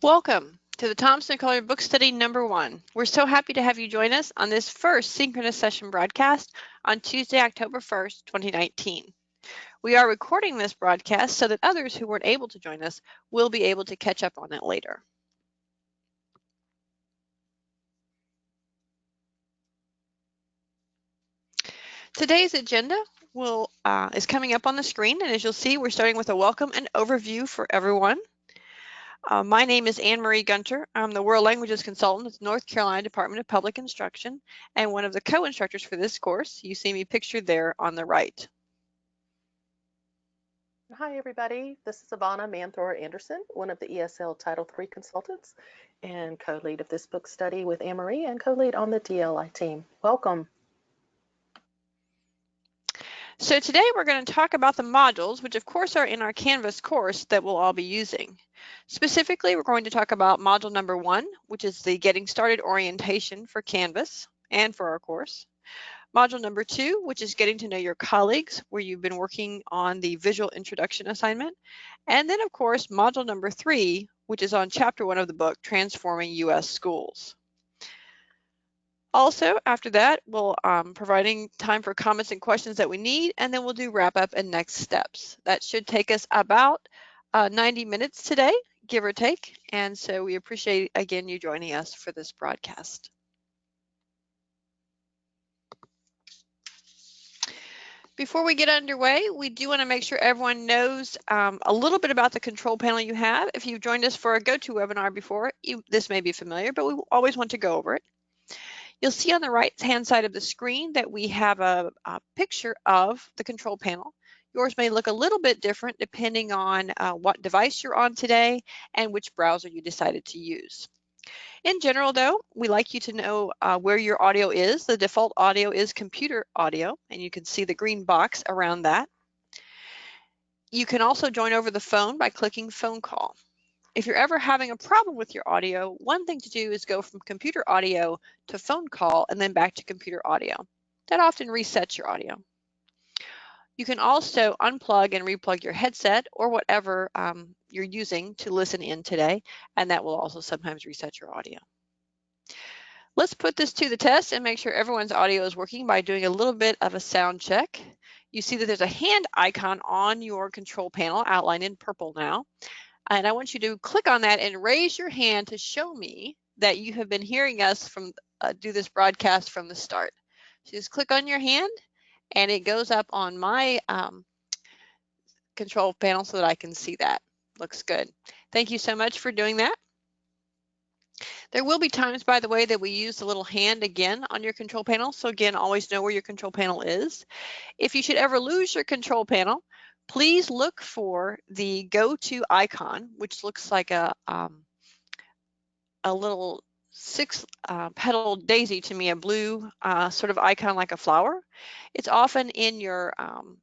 Welcome to the Thompson Collier Book Study number 1. We're so happy to have you join us on this first Synchronous session broadcast on Tuesday, October 1st, 2019. We are recording this broadcast so that others who weren't able to join us will be able to catch up on it later. Today's agenda is coming up on the screen, and as you'll see, we're starting with a welcome and overview for everyone. My name is Anne Marie Gunter. I'm the World Languages Consultant at the North Carolina Department of Public Instruction and one of the co-instructors for this course. You see me pictured there on the right. Hi, everybody. This is Ivana Manthor Anderson, one of the ESL Title III consultants and co-lead of this book study with Anne Marie and co-lead on the DLI team. Welcome. So today we're going to talk about the modules, which of course are in our Canvas course that we'll all be using. Specifically, we're going to talk about module number 1, which is the Getting Started orientation for Canvas and for our course. Module number 2, which is Getting to Know Your Colleagues, where you've been working on the visual introduction assignment. And then, of course, module number 3, which is on chapter 1 of the book, Transforming U.S. Schools. Also, after that, we'll providing time for comments and questions that we need, and then we'll do wrap up and next steps. That should take us about 90 minutes today, give or take. And so we appreciate, again, you joining us for this broadcast. Before we get underway, we do want to make sure everyone knows a little bit about the control panel you have. If you've joined us for a GoToWebinar before, this may be familiar, but we always want to go over it. You'll see on the right-hand side of the screen that we have a picture of the control panel. Yours may look a little bit different depending on what device you're on today and which browser you decided to use. In general, though, we like you to know where your audio is. The default audio is computer audio, and you can see the green box around that. You can also join over the phone by clicking phone call. If you're ever having a problem with your audio, one thing to do is go from computer audio to phone call and then back to computer audio. That often resets your audio. You can also unplug and replug your headset or whatever you're using to listen in today, and that will also sometimes reset your audio. Let's put this to the test and make sure everyone's audio is working by doing a little bit of a sound check. You see that there's a hand icon on your control panel outlined in purple now. And I want you to click on that and raise your hand to show me that you have been hearing us do this broadcast from the start. So just click on your hand and it goes up on my control panel so that I can see that. Looks good. Thank you so much for doing that. There will be times, by the way, that we use the little hand again on your control panel. So again, always know where your control panel is. If you should ever lose your control panel, please look for the go-to icon, which looks like a little six-petaled daisy to me, a blue sort of icon like a flower. It's often in your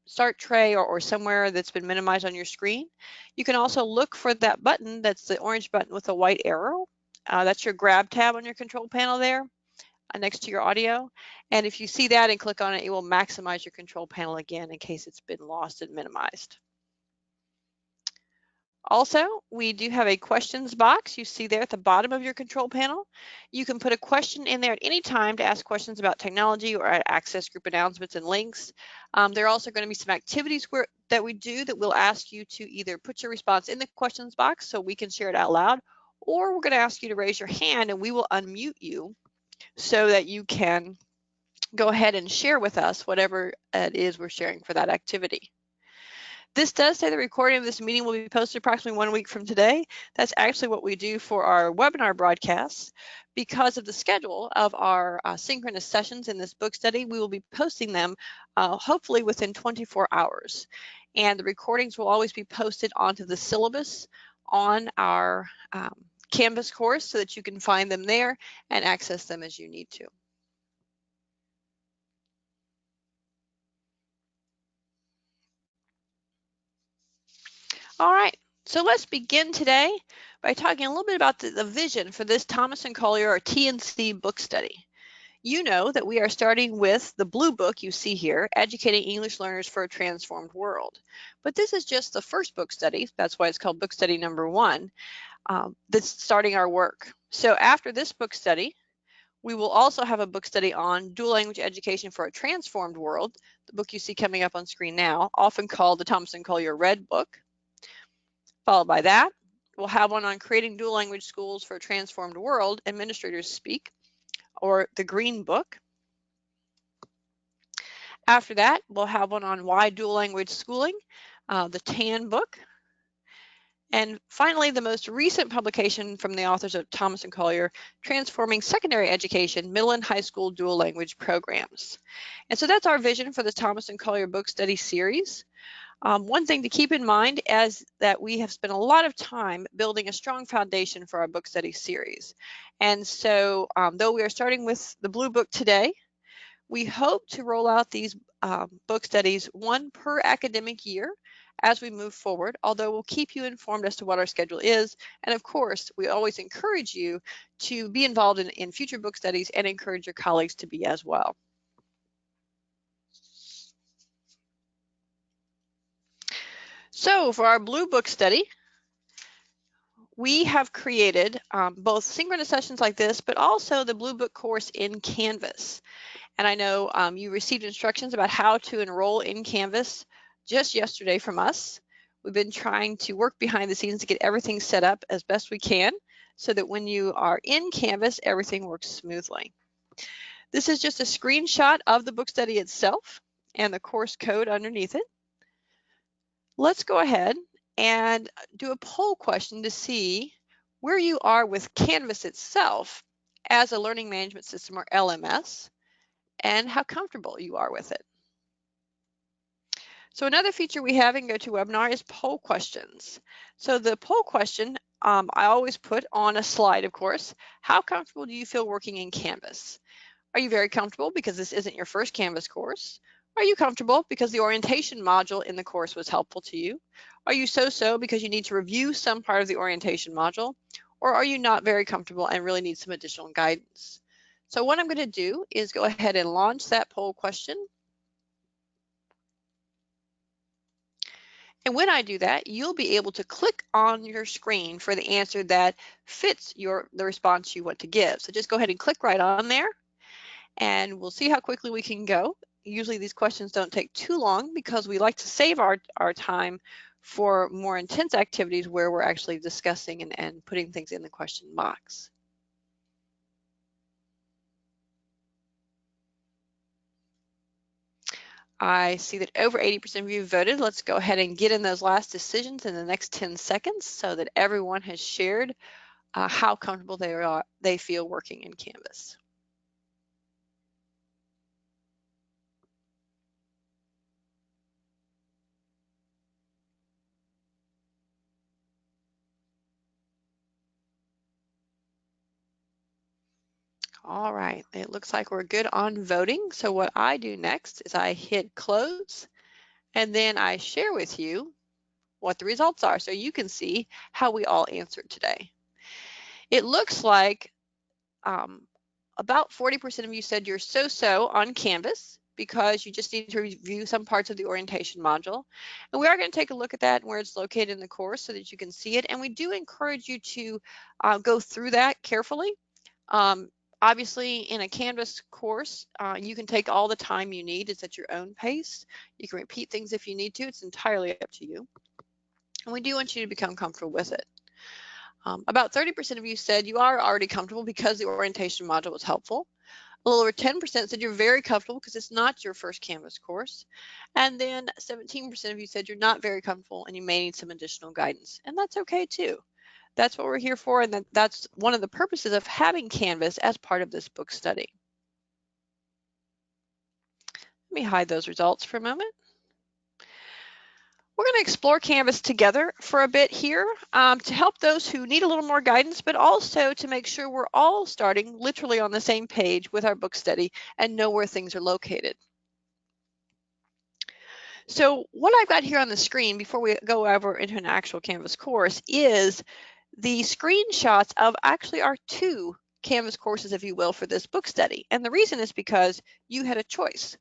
start tray or somewhere that's been minimized on your screen. You can also look for that button, that's the orange button with a white arrow. That's your grab tab on your control panel there next to your audio. And if you see that and click on it, it will maximize your control panel again in case it's been lost and minimized. Also, we do have a questions box you see there at the bottom of your control panel. You can put a question in there at any time to ask questions about technology or access group announcements and links. There are also going to be some activities that we do that we'll ask you to either put your response in the questions box so we can share it out loud, or we're going to ask you to raise your hand and we will unmute you so that you can go ahead and share with us whatever it is we're sharing for that activity. This does say the recording of this meeting will be posted approximately 1 week from today. That's actually what we do for our webinar broadcasts. Because of the schedule of our synchronous sessions in this book study, we will be posting them hopefully within 24 hours. And the recordings will always be posted onto the syllabus on our Canvas course so that you can find them there and access them as you need to. All right, so let's begin today by talking a little bit about the vision for this Thomas & Collier or T&C book study. You know that we are starting with the blue book you see here, Educating English Learners for a Transformed World. But this is just the first book study. That's why it's called book study number 1. that's starting our work. So after this book study, we will also have a book study on dual language education for a transformed world, the book you see coming up on screen now, often called the Thomas and Collier Red Book. Followed by that, we'll have one on creating dual language schools for a transformed world, Administrators Speak, or the Green Book. After that, we'll have one on why dual language schooling, the Tan Book. And finally, the most recent publication from the authors of Thomas and Collier, Transforming Secondary Education, Middle and High School Dual Language Programs. And so that's our vision for the Thomas and Collier Book Study series. One thing to keep in mind is that we have spent a lot of time building a strong foundation for our book study series. And so though we are starting with the Blue Book today, we hope to roll out these book studies one per academic year as we move forward, although we'll keep you informed as to what our schedule is. And of course, we always encourage you to be involved in future book studies and encourage your colleagues to be as well. So for our Blue Book study, we have created both synchronous sessions like this, but also the Blue Book course in Canvas. And I know you received instructions about how to enroll in Canvas just yesterday from us. We've been trying to work behind the scenes to get everything set up as best we can so that when you are in Canvas, everything works smoothly. This is just a screenshot of the book study itself and the course code underneath it. Let's go ahead and do a poll question to see where you are with Canvas itself as a learning management system, or LMS, and how comfortable you are with it. So another feature we have in GoToWebinar is poll questions. So the poll question, I always put on a slide, of course. How comfortable do you feel working in Canvas? Are you very comfortable because this isn't your first Canvas course? Are you comfortable because the orientation module in the course was helpful to you? Are you so-so because you need to review some part of the orientation module? Or are you not very comfortable and really need some additional guidance? So what I'm going to do is go ahead and launch that poll question. And when I do that, you'll be able to click on your screen for the answer that fits the response you want to give. So just go ahead and click right on there, and we'll see how quickly we can go. Usually these questions don't take too long because we like to save our time for more intense activities where we're actually discussing and putting things in the question box. I see that over 80% of you voted. Let's go ahead and get in those last decisions in the next 10 seconds so that everyone has shared how comfortable they feel working in Canvas. All right, it looks like we're good on voting. So what I do next is I hit close, and then I share with you what the results are so you can see how we all answered today. It looks like about 40% of you said you're so-so on Canvas because you just need to review some parts of the orientation module. And we are going to take a look at that and where it's located in the course so that you can see it. And we do encourage you to go through that carefully. Obviously, in a Canvas course, you can take all the time you need. It's at your own pace. You can repeat things if you need to. It's entirely up to you. And we do want you to become comfortable with it. About 30% of you said you are already comfortable because the orientation module was helpful. A little over 10% said you're very comfortable because it's not your first Canvas course. And then 17% of you said you're not very comfortable and you may need some additional guidance. And that's okay too. That's what we're here for, and that's one of the purposes of having Canvas as part of this book study. Let me hide those results for a moment. We're going to explore Canvas together for a bit here to help those who need a little more guidance, but also to make sure we're all starting literally on the same page with our book study and know where things are located. So what I've got here on the screen before we go over into an actual Canvas course is the screenshots of actually our two Canvas courses, if you will, for this book study. And the reason is because you had a choice.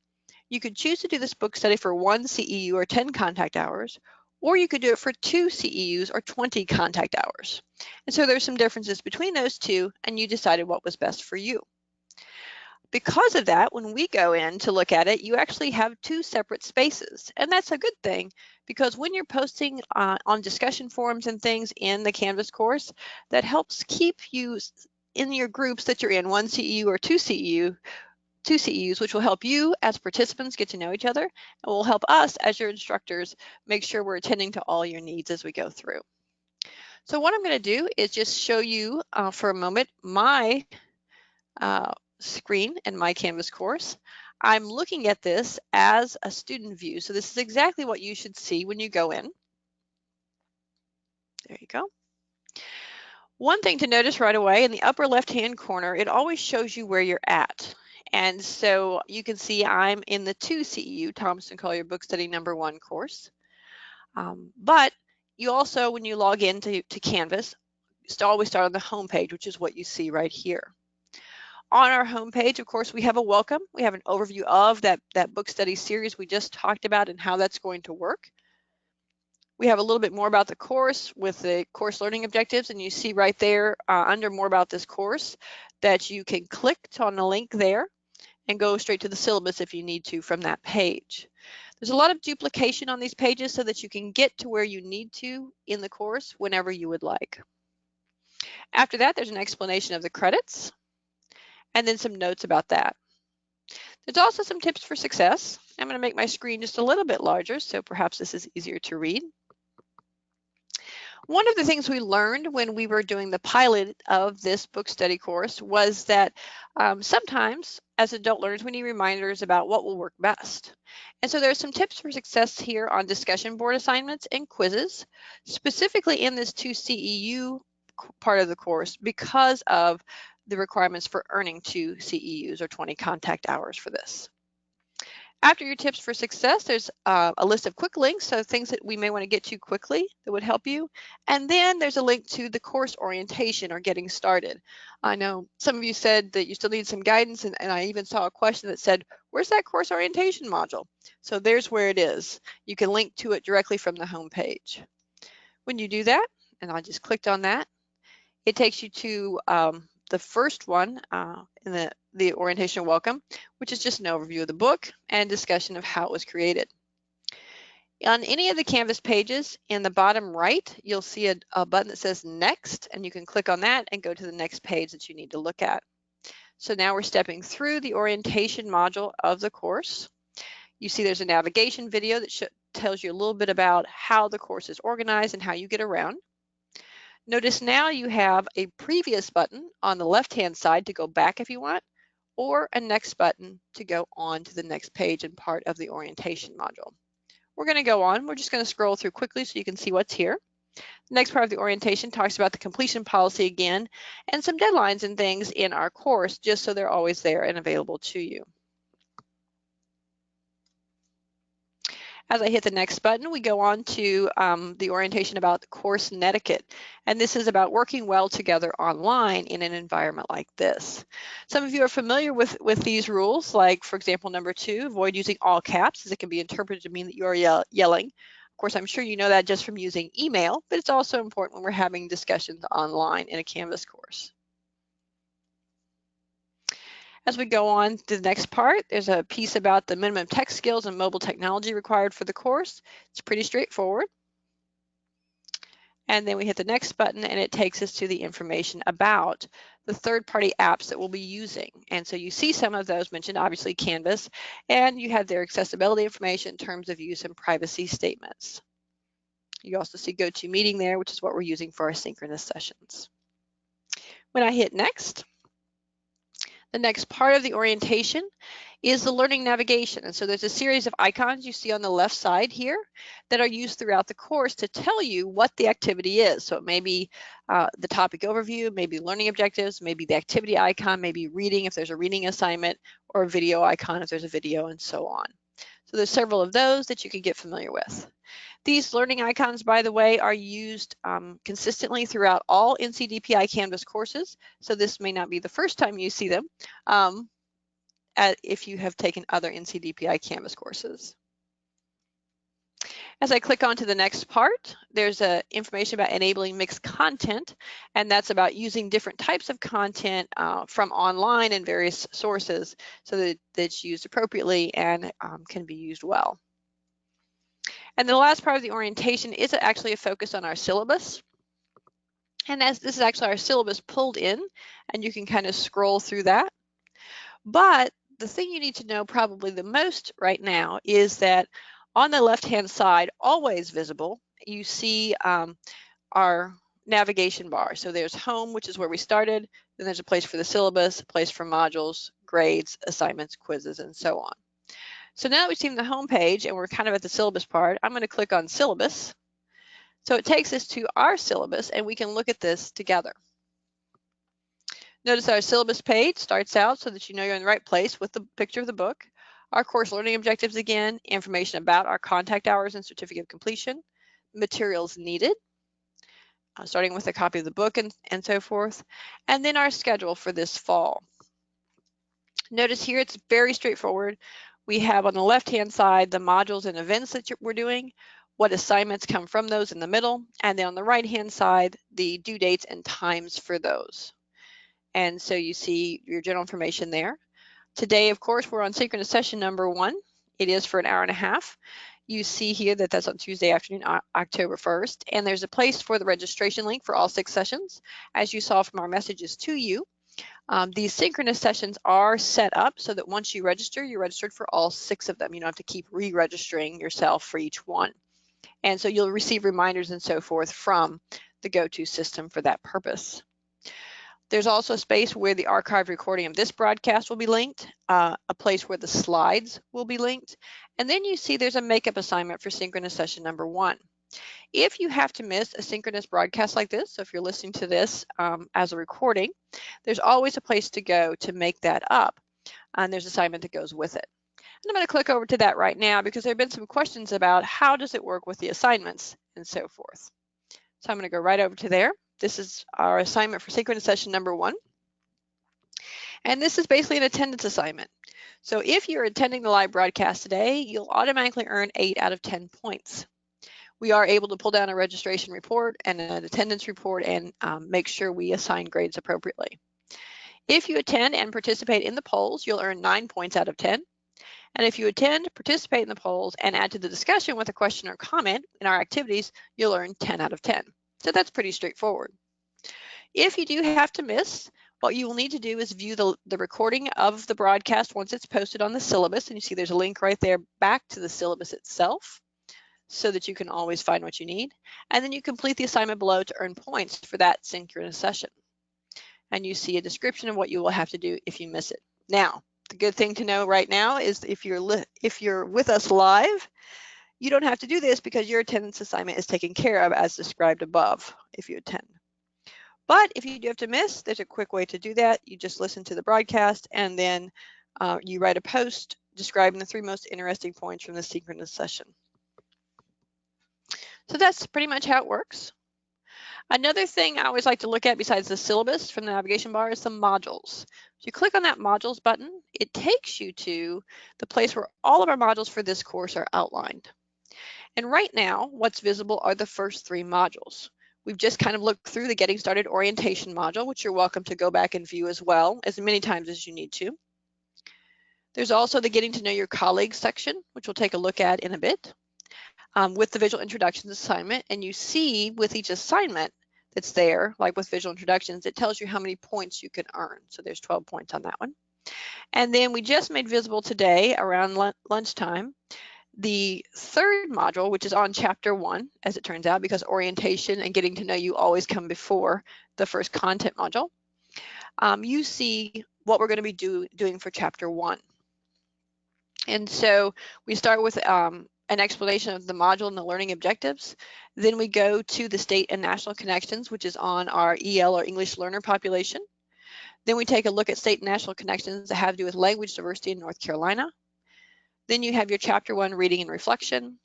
You could choose to do this book study for 1 CEU or 10 contact hours, or you could do it for 2 CEUs or 20 contact hours. And so there's some differences between those two, and you decided what was best for you. Because of that, when we go in to look at it, you actually have 2 separate spaces, and that's a good thing because when you're posting on discussion forums and things in the Canvas course, that helps keep you in your groups that you're in, 1 CEU or 2 CEUs, which will help you as participants get to know each other and will help us as your instructors make sure we're attending to all your needs as we go through. So what I'm going to do is just show you for a moment my screen in my Canvas course. I'm looking at this as a student view. So this is exactly what you should see when you go in. There you go. One thing to notice right away in the upper left-hand corner, it always shows you where you're at. And so you can see I'm in the 2 CEU, Thompson Collier Book Study number 1 course. But you also, when you log into Canvas, always start on the home page, which is what you see right here. On our homepage, of course, we have a welcome. We have an overview of that book study series we just talked about and how that's going to work. We have a little bit more about the course with the course learning objectives, and you see right there under more about this course that you can click on the link there and go straight to the syllabus if you need to from that page. There's a lot of duplication on these pages so that you can get to where you need to in the course whenever you would like. After that, there's an explanation of the credits and then some notes about that. There's also some tips for success. I'm going to make my screen just a little bit larger, so perhaps this is easier to read. One of the things we learned when we were doing the pilot of this book study course was that sometimes as adult learners, we need reminders about what will work best. And so there's some tips for success here on discussion board assignments and quizzes, specifically in this 2 CEU part of the course because of the requirements for earning 2 CEUs or 20 contact hours for this. After your tips for success, there's a list of quick links, so things that we may want to get to quickly that would help you. And then there's a link to the course orientation or getting started. I know some of you said that you still need some guidance, and I even saw a question that said, where's that course orientation module? So there's where it is. You can link to it directly from the home page. When you do that, and I just clicked on that, it takes you to the first one in the orientation welcome, which is just an overview of the book and discussion of how it was created. On any of the Canvas pages in the bottom right, you'll see a button that says next, and you can click on that and go to the next page that you need to look at. So now we're stepping through the orientation module of the course. You see there's a navigation video that tells you a little bit about how the course is organized and how you get around. Notice now you have a previous button on the left-hand side to go back if you want, or a next button to go on to the next page and part of the orientation module. We're going to go on. We're just going to scroll through quickly so you can see what's here. The next part of the orientation talks about the completion policy again and some deadlines and things in our course just so they're always there and available to you. As I hit the next button, we go on to the orientation about course etiquette. And this is about working well together online in an environment like this. Some of you are familiar with these rules, like, for example, number 2, avoid using all caps, as it can be interpreted to mean that you are yelling. Of course, I'm sure you know that just from using email, but it's also important when we're having discussions online in a Canvas course. As we go on to the next part, there's a piece about the minimum tech skills and mobile technology required for the course. It's pretty straightforward. And then we hit the next button and it takes us to the information about the third-party apps that we'll be using. And so you see some of those mentioned, obviously Canvas, and you have their accessibility information in terms of use and privacy statements. You also see GoToMeeting there, which is what we're using for our synchronous sessions. When I hit next, the next part of the orientation is the learning navigation. And so there's a series of icons you see on the left side here that are used throughout the course to tell you what the activity is. So it may be the topic overview, maybe learning objectives, maybe the activity icon, maybe reading if there's a reading assignment, or a video icon if there's a video, and so on. So there's several of those that you can get familiar with. These learning icons, by the way, are used consistently throughout all NCDPI Canvas courses, so this may not be the first time you see them if you have taken other NCDPI Canvas courses. As I click on to the next part, there's information about enabling mixed content, and that's about using different types of content from online and various sources so that it's used appropriately and can be used well. And the last part of the orientation is actually a focus on our syllabus. And as this is actually our syllabus pulled in, and you can kind of scroll through that. But the thing you need to know probably the most right now is that on the left-hand side, always visible, you see our navigation bar. So there's home, which is where we started. Then there's a place for the syllabus, a place for modules, grades, assignments, quizzes, and so on. So now that we've seen the home page and we're kind of at the syllabus part, I'm going to click on syllabus. So it takes us to our syllabus and we can look at this together. Notice our syllabus page starts out so that you know you're in the right place with the picture of the book. Our course learning objectives again, information about our contact hours and certificate of completion, materials needed, starting with a copy of the book and so forth, and then our schedule for this fall. Notice here it's very straightforward. We have on the left-hand side the modules and events that we're doing, what assignments come from those in the middle, and then on the right-hand side, the due dates and times for those. And so you see your general information there. Today, of course, we're on synchronous session number 1. It is for an hour and a half. You see here that that's on Tuesday afternoon, October 1st, and there's a place for the registration link for all 6 sessions. As you saw from our messages to you, these synchronous sessions are set up so that once you register, you're registered for all 6 of them. You don't have to keep re-registering yourself for each one. And so you'll receive reminders and so forth from the go-to system for that purpose. There's also a space where the archived recording of this broadcast will be linked, a place where the slides will be linked, and then you see there's a makeup assignment for synchronous session number 1. If you have to miss a synchronous broadcast like this, so if you're listening to this as a recording, there's always a place to go to make that up, and there's an assignment that goes with it. And I'm going to click over to that right now because there have been some questions about how does it work with the assignments and so forth. So I'm going to go right over to there. This is our assignment for synchronous session number 1. And this is basically an attendance assignment. So if you're attending the live broadcast today, you'll automatically earn 8 out of 10 points. We are able to pull down a registration report and an attendance report and make sure we assign grades appropriately. If you attend and participate in the polls, you'll earn 9 points out of 10. And if you attend, participate in the polls, and add to the discussion with a question or comment in our activities, you'll earn 10 out of 10. So that's pretty straightforward. If you do have to miss, what you will need to do is view the recording of the broadcast once it's posted on the syllabus. And you see there's a link right there back to the syllabus itself so that you can always find what you need. And then you complete the assignment below to earn points for that synchronous session. And you see a description of what you will have to do if you miss it. Now, the good thing to know right now is if you're with us live, you don't have to do this because your attendance assignment is taken care of as described above if you attend. But if you do have to miss, there's a quick way to do that. You just listen to the broadcast and then you write a post describing the 3 most interesting points from the synchronous session. So that's pretty much how it works. Another thing I always like to look at besides the syllabus from the navigation bar is the modules. If you click on that modules button, it takes you to the place where all of our modules for this course are outlined. And right now, what's visible are the first 3 modules. We've just kind of looked through the Getting Started Orientation module, which you're welcome to go back and view as well, as many times as you need to. There's also the Getting to Know Your Colleagues section, which we'll take a look at in a bit, with the Visual Introductions assignment. And you see with each assignment that's there, like with Visual Introductions, it tells you how many points you can earn. So there's 12 points on that one. And then we just made visible today around lunchtime the 3rd module, which is on chapter 1, as it turns out, because orientation and getting to know you always come before the first content module. You see what we're going to be doing for chapter 1. And so we start with an explanation of the module and the learning objectives. Then we go to the state and national connections, which is on our EL or English learner population. Then we take a look at state and national connections that have to do with language diversity in North Carolina. Then you have your chapter 1 reading and reflection.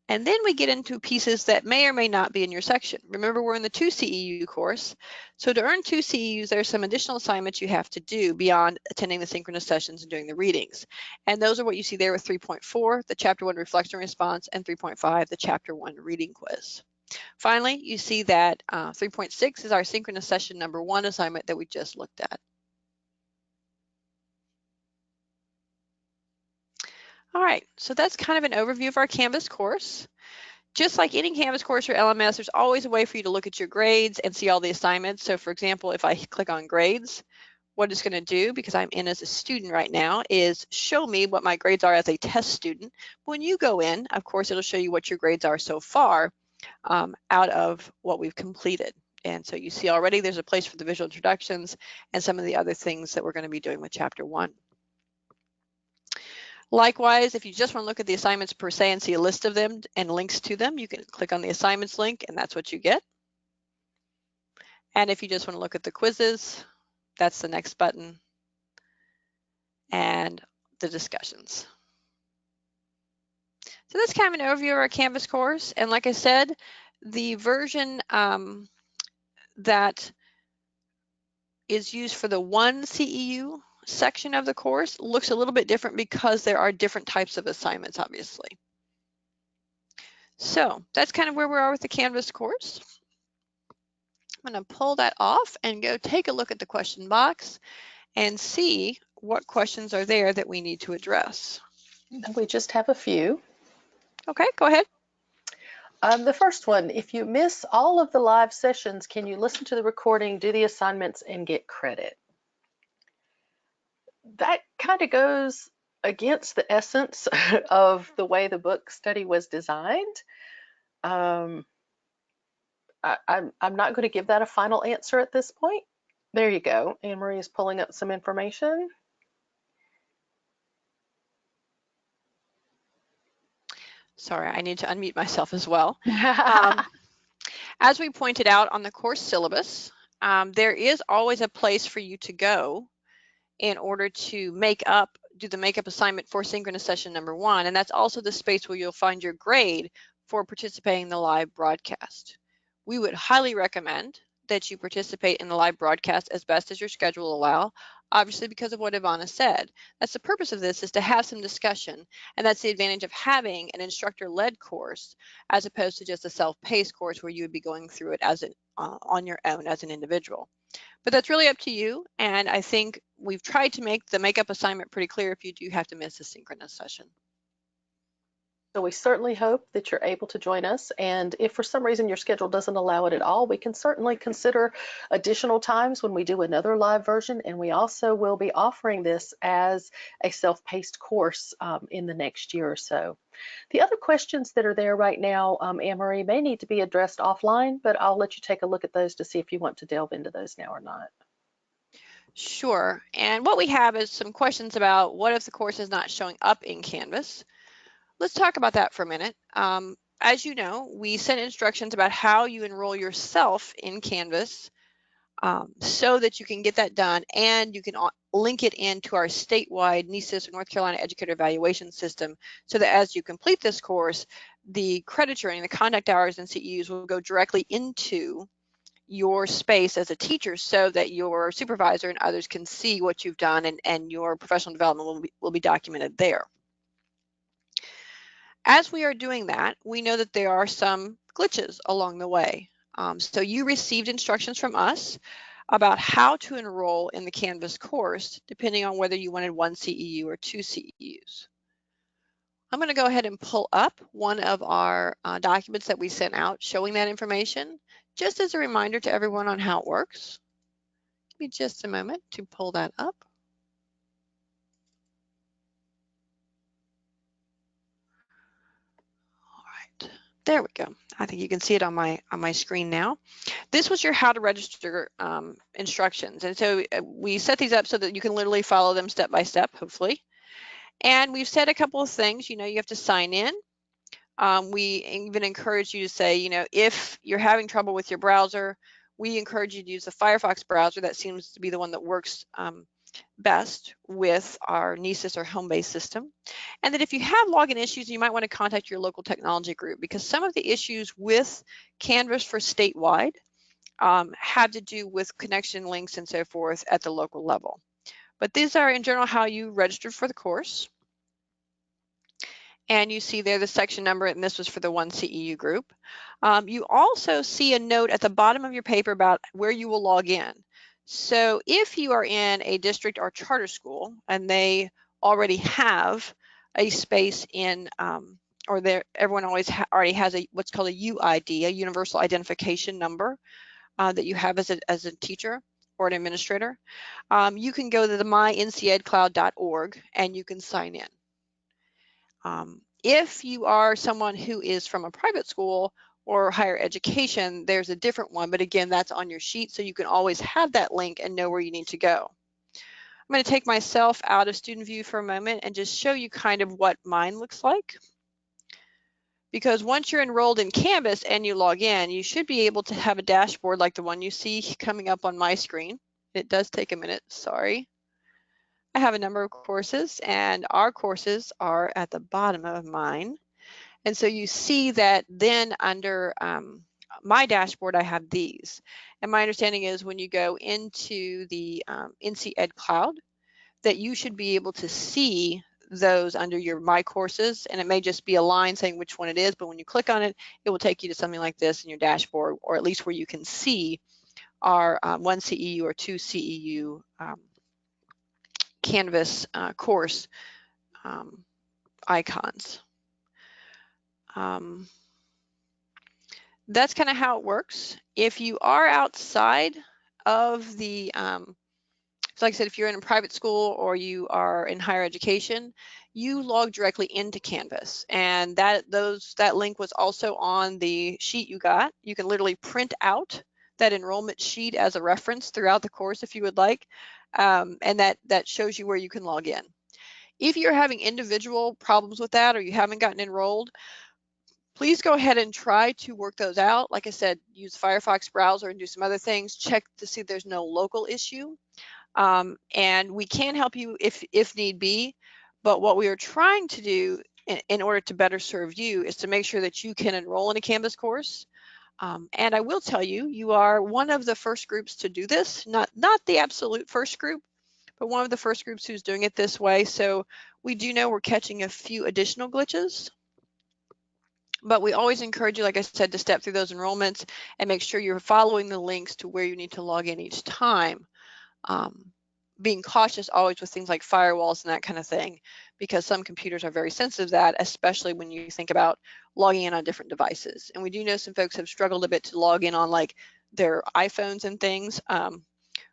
And then we get into pieces that may or may not be in your section. Remember, we're in the 2 CEU course. So to earn 2 CEUs, there's some additional assignments you have to do beyond attending the synchronous sessions and doing the readings. And those are what you see there with 3.4, the Chapter 1 reflection response, and 3.5, the Chapter 1 reading quiz. Finally, you see that 3.6 is our synchronous session number 1 assignment that we just looked at. All right, so that's kind of an overview of our Canvas course. Just like any Canvas course or LMS, there's always a way for you to look at your grades and see all the assignments. So for example, if I click on grades, what it's going to do, because I'm in as a student right now, is show me what my grades are as a test student. When you go in, of course, it'll show you what your grades are so far out of what we've completed. And so you see already there's a place for the visual introductions and some of the other things that we're going to be doing with Chapter 1. Likewise, if you just want to look at the assignments per se and see a list of them and links to them, you can click on the assignments link and that's what you get. And if you just want to look at the quizzes, that's the next button and the discussions. So that's kind of an overview of our Canvas course. And like I said, the version that is used for the 1 CEU section of the course looks a little bit different because there are different types of assignments, obviously. So that's kind of where we are with the Canvas course. I'm going to pull that off and go take a look at the question box and see what questions are there that we need to address. We just have a few. Okay, go ahead. The first one, if you miss all of the live sessions, can you listen to the recording, do the assignments, and get credit? That kind of goes against the essence of the way the book study was designed. I'm not going to give that a final answer at this point. There you go. Anne-Marie is pulling up some information. Sorry, I need to unmute myself as well. As we pointed out on the course syllabus, there is always a place for you to go in order to do the makeup assignment for synchronous session number 1. And that's also the space where you'll find your grade for participating in the live broadcast. We would highly recommend that you participate in the live broadcast as best as your schedule will allow, obviously because of what Ivana said. That's the purpose of this, is to have some discussion, and that's the advantage of having an instructor-led course as opposed to just a self-paced course where you would be going through it as on your own as an individual. But that's really up to you, and I think we've tried to make the makeup assignment pretty clear if you do have to miss a synchronous session. So we certainly hope that you're able to join us, and if for some reason your schedule doesn't allow it at all, we can certainly consider additional times when we do another live version, and we also will be offering this as a self-paced course in the next year or so. The other questions that are there right now, Anne-Marie, may need to be addressed offline, but I'll let you take a look at those to see if you want to delve into those now or not. Sure, and what we have is some questions about what if the course is not showing up in Canvas. Let's talk about that for a minute. As you know, we sent instructions about how you enroll yourself in Canvas so that you can get that done, and you can link it into our statewide NESIS, North Carolina Educator Evaluation System, so that as you complete this course, the credit earning, the conduct hours and CEUs will go directly into your space as a teacher so that your supervisor and others can see what you've done, and your professional development will be documented there. As we are doing that, we know that there are some glitches along the way. So you received instructions from us about how to enroll in the Canvas course, depending on whether you wanted 1 CEU or 2 CEUs. I'm going to go ahead and pull up one of our documents that we sent out showing that information, just as a reminder to everyone on how it works. Give me just a moment to pull that up. There we go. I think you can see it on my screen now. This was your how to register instructions. And so we set these up so that you can literally follow them step by step, hopefully. And we've said a couple of things. You know, you have to sign in. We even encourage you to say, you know, if you're having trouble with your browser, we encourage you to use the Firefox browser. That seems to be the one that works best with our NESIS or home-based system. And that if you have login issues, you might want to contact your local technology group, because some of the issues with Canvas for statewide have to do with connection links and so forth at the local level. But these are in general how you registered for the course. And you see there the section number, and this was for the 1 CEU group. You also see a note at the bottom of your paper about where you will log in. So if you are in a district or charter school and they already have a space in, or everyone already has what's called a UID, a Universal Identification Number, that you have as a teacher or an administrator, you can go to the myncedcloud.org and you can sign in. If you are someone who is from a private school or higher education, there's a different one, but again, that's on your sheet, so you can always have that link and know where you need to go. I'm going to take myself out of student view for a moment and just show you kind of what mine looks like. Because once you're enrolled in Canvas and you log in, you should be able to have a dashboard like the one you see coming up on my screen. It does take a minute, sorry. I have a number of courses, and our courses are at the bottom of mine. And so you see that then under my dashboard, I have these. And my understanding is when you go into the NC Ed Cloud, that you should be able to see those under your My Courses, and it may just be a line saying which one it is, but when you click on it, it will take you to something like this in your dashboard, or at least where you can see our 1 CEU or 2 CEU Canvas course icons. That's kind of how it works. If you are outside of the, so like I said, if you're in a private school or you are in higher education, you log directly into Canvas, and that link was also on the sheet you got. You can literally print out that enrollment sheet as a reference throughout the course if you would like, and that shows you where you can log in. If you're having individual problems with that or you haven't gotten enrolled, please go ahead and try to work those out. Like I said, use Firefox browser and do some other things. Check to see if there's no local issue. And we can help you if need be. But what we are trying to do in order to better serve you is to make sure that you can enroll in a Canvas course. And I will tell you, you are one of the first groups to do this, not the absolute first group, but one of the first groups who's doing it this way. So we do know we're catching a few additional glitches. But we always encourage you, like I said, to step through those enrollments and make sure you're following the links to where you need to log in each time. Being cautious always with things like firewalls and that kind of thing, because some computers are very sensitive to that, especially when you think about logging in on different devices. And we do know some folks have struggled a bit to log in on like their iPhones and things.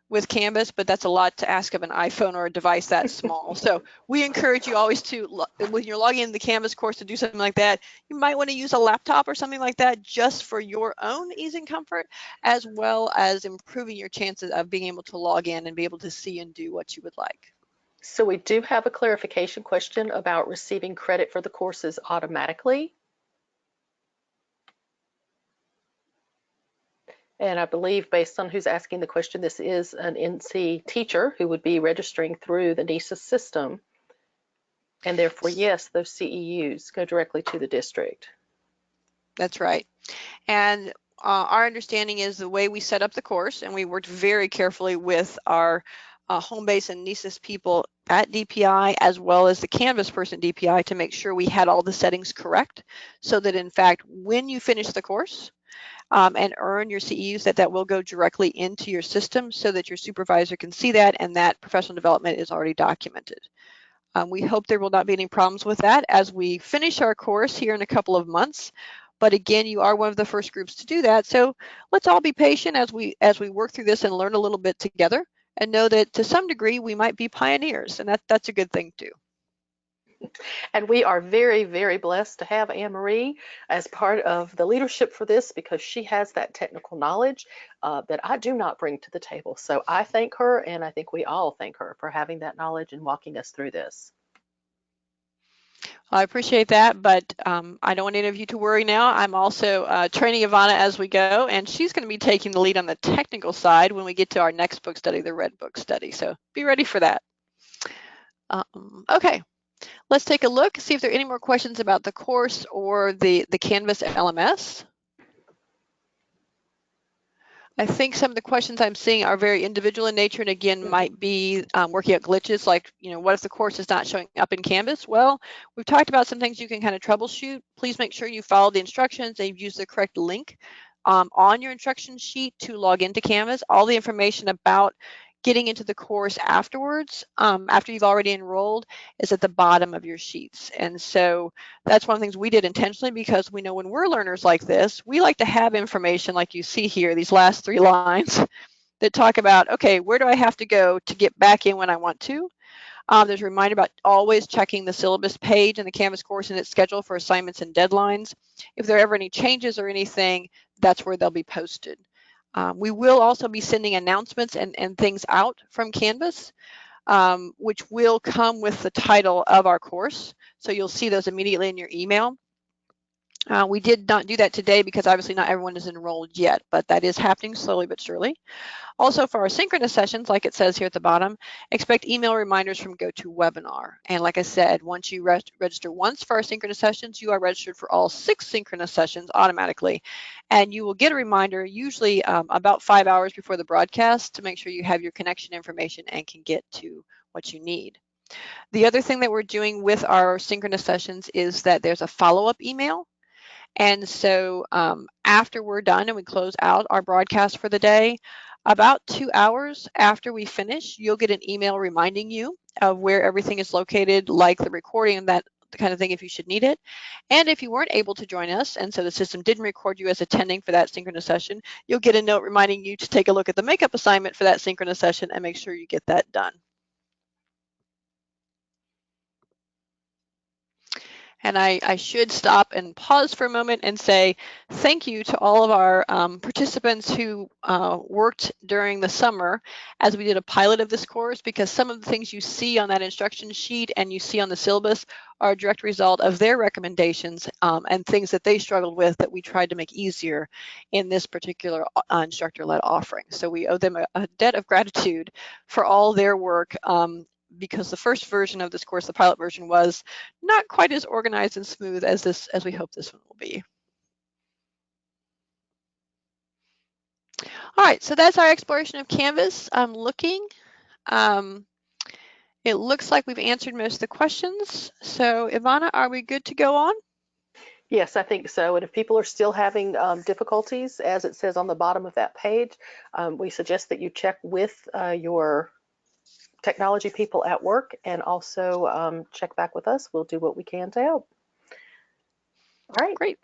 With Canvas, but that's a lot to ask of an iPhone or a device that small. So we encourage you always to, when you're logging into the Canvas course, to do something like that. You might want to use a laptop or something like that just for your own ease and comfort, as well as improving your chances of being able to log in and be able to see and do what you would like. So we do have a clarification question about receiving credit for the courses automatically. And I believe, based on who's asking the question, this is an NC teacher who would be registering through the NESIS system. And therefore, yes, those CEUs go directly to the district. That's right. And our understanding is the way we set up the course, and we worked very carefully with our home base and NESIS people at DPI, as well as the Canvas person at DPI, to make sure we had all the settings correct, so that in fact, when you finish the course, and earn your CEUs, that will go directly into your system so that your supervisor can see that, and that professional development is already documented. We hope there will not be any problems with that as we finish our course here in a couple of months. But again, you are one of the first groups to do that. So let's all be patient as we work through this and learn a little bit together, and know that to some degree we might be pioneers, and that's a good thing too. And we are very, very blessed to have Anne Marie as part of the leadership for this, because she has that technical knowledge that I do not bring to the table. So I thank her, and I think we all thank her for having that knowledge and walking us through this. I appreciate that, but I don't want any of you to worry now. I'm also training Ivana as we go, and she's going to be taking the lead on the technical side when we get to our next book study, the Red Book Study. So be ready for that. Okay, let's take a look, see if there are any more questions about the course or the Canvas LMS. I think some of the questions I'm seeing are very individual in nature, and again, might be working out glitches like, what if the course is not showing up in Canvas? Well, we've talked about some things you can kind of troubleshoot. Please make sure you follow the instructions and you've used the correct link on your instruction sheet to log into Canvas. All the information about getting into the course afterwards, after you've already enrolled, is at the bottom of your sheets. And so that's one of the things we did intentionally, because we know when we're learners like this, we like to have information like you see here, these last 3 lines that talk about, okay, where do I have to go to get back in when I want to? There's a reminder about always checking the syllabus page in the Canvas course and its schedule for assignments and deadlines. If there are ever any changes or anything, that's where they'll be posted. We will also be sending announcements and things out from Canvas, which will come with the title of our course. So you'll see those immediately in your email. We did not do that today because obviously not everyone is enrolled yet, but that is happening slowly but surely. Also, for our synchronous sessions, like it says here at the bottom, expect email reminders from GoToWebinar. And like I said, once you register once for our synchronous sessions, you are registered for all 6 synchronous sessions automatically. And you will get a reminder usually about 5 hours before the broadcast to make sure you have your connection information and can get to what you need. The other thing that we're doing with our synchronous sessions is that there's a follow-up email. And so after we're done and we close out our broadcast for the day, about 2 hours after we finish, you'll get an email reminding you of where everything is located, like the recording and that kind of thing if you should need it. And if you weren't able to join us, and so the system didn't record you as attending for that synchronous session, you'll get a note reminding you to take a look at the makeup assignment for that synchronous session and make sure you get that done. And I should stop and pause for a moment and say thank you to all of our participants who worked during the summer as we did a pilot of this course, because some of the things you see on that instruction sheet and you see on the syllabus are a direct result of their recommendations and things that they struggled with that we tried to make easier in this particular instructor-led offering. So we owe them a debt of gratitude for all their work, because the first version of this course, the pilot version, was not quite as organized and smooth as we hope this one will be. All right, so that's our exploration of Canvas. I'm looking. It looks like we've answered most of the questions. So Ivana, are we good to go on? Yes, I think so. And if people are still having difficulties, as it says on the bottom of that page, we suggest that you check with your technology people at work, and also check back with us. We'll do what we can to help. All right. Great.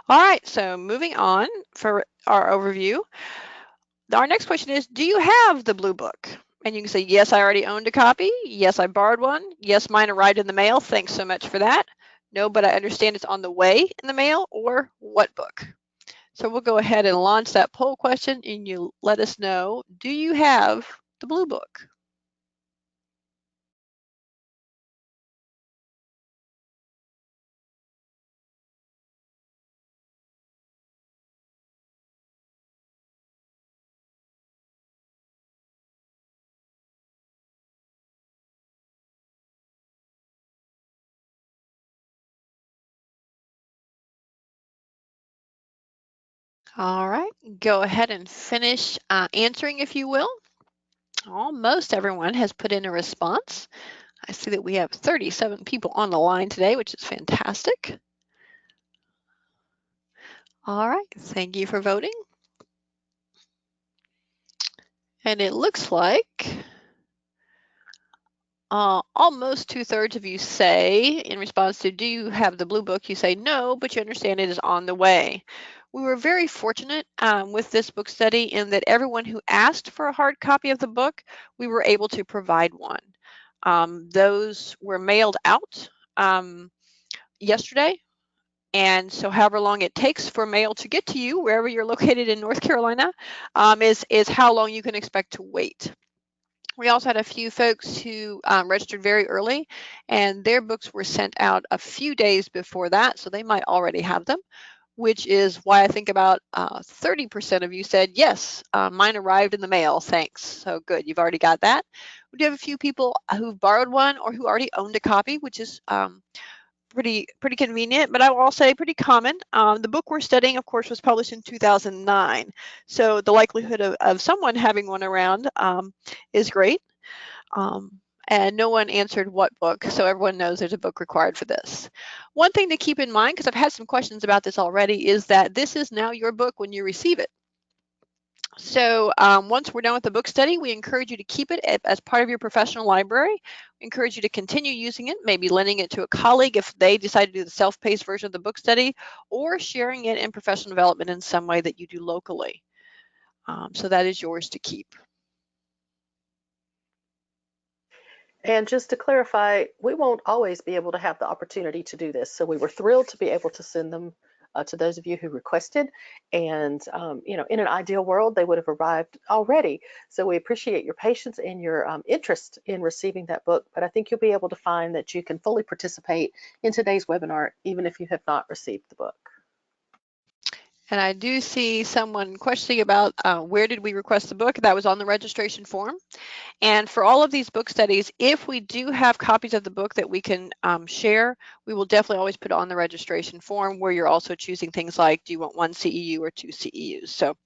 All right, so moving on for our overview. Our next question is, do you have the Blue Book? And you can say, yes, I already owned a copy. Yes, I borrowed one. Yes, mine arrived in the mail. Thanks so much for that. No, but I understand it's on the way in the mail. Or what book? So we'll go ahead and launch that poll question, and you let us know, do you have the Blue Book? All right, go ahead and finish answering if you will. Almost everyone has put in a response. I see that we have 37 people on the line today, which is fantastic. All right, thank you for voting. And it looks like almost 2/3 of you say, in response to, do you have the Blue Book? You say no, but you understand it is on the way. We were very fortunate with this book study in that everyone who asked for a hard copy of the book, we were able to provide one. Those were mailed out yesterday. And so however long it takes for mail to get to you, wherever you're located in North Carolina, is how long you can expect to wait. We also had a few folks who registered very early, and their books were sent out a few days before that, so they might already have them, which is why I think about 30% of you said, yes, mine arrived in the mail, thanks. So good, you've already got that. We do have a few people who've borrowed one or who already owned a copy, which is pretty convenient, but I will also say pretty common. The book we're studying, of course, was published in 2009, so the likelihood of someone having one around is great. Um, and no one answered what book, so everyone knows there's a book required for this. One thing to keep in mind, because I've had some questions about this already, is that this is now your book when you receive it. So once we're done with the book study, we encourage you to keep it as part of your professional library. We encourage you to continue using it, maybe lending it to a colleague if they decide to do the self-paced version of the book study, or sharing it in professional development in some way that you do locally. So that is yours to keep. And just to clarify, we won't always be able to have the opportunity to do this. So we were thrilled to be able to send them to those of you who requested. And, in an ideal world, they would have arrived already. So we appreciate your patience and your interest in receiving that book. But I think you'll be able to find that you can fully participate in today's webinar, even if you have not received the book. And I do see someone questioning about where did we request the book. That was on the registration form. And for all of these book studies, if we do have copies of the book that we can share, we will definitely always put on the registration form where you're also choosing things like, do you want 1 CEU or 2 CEUs? So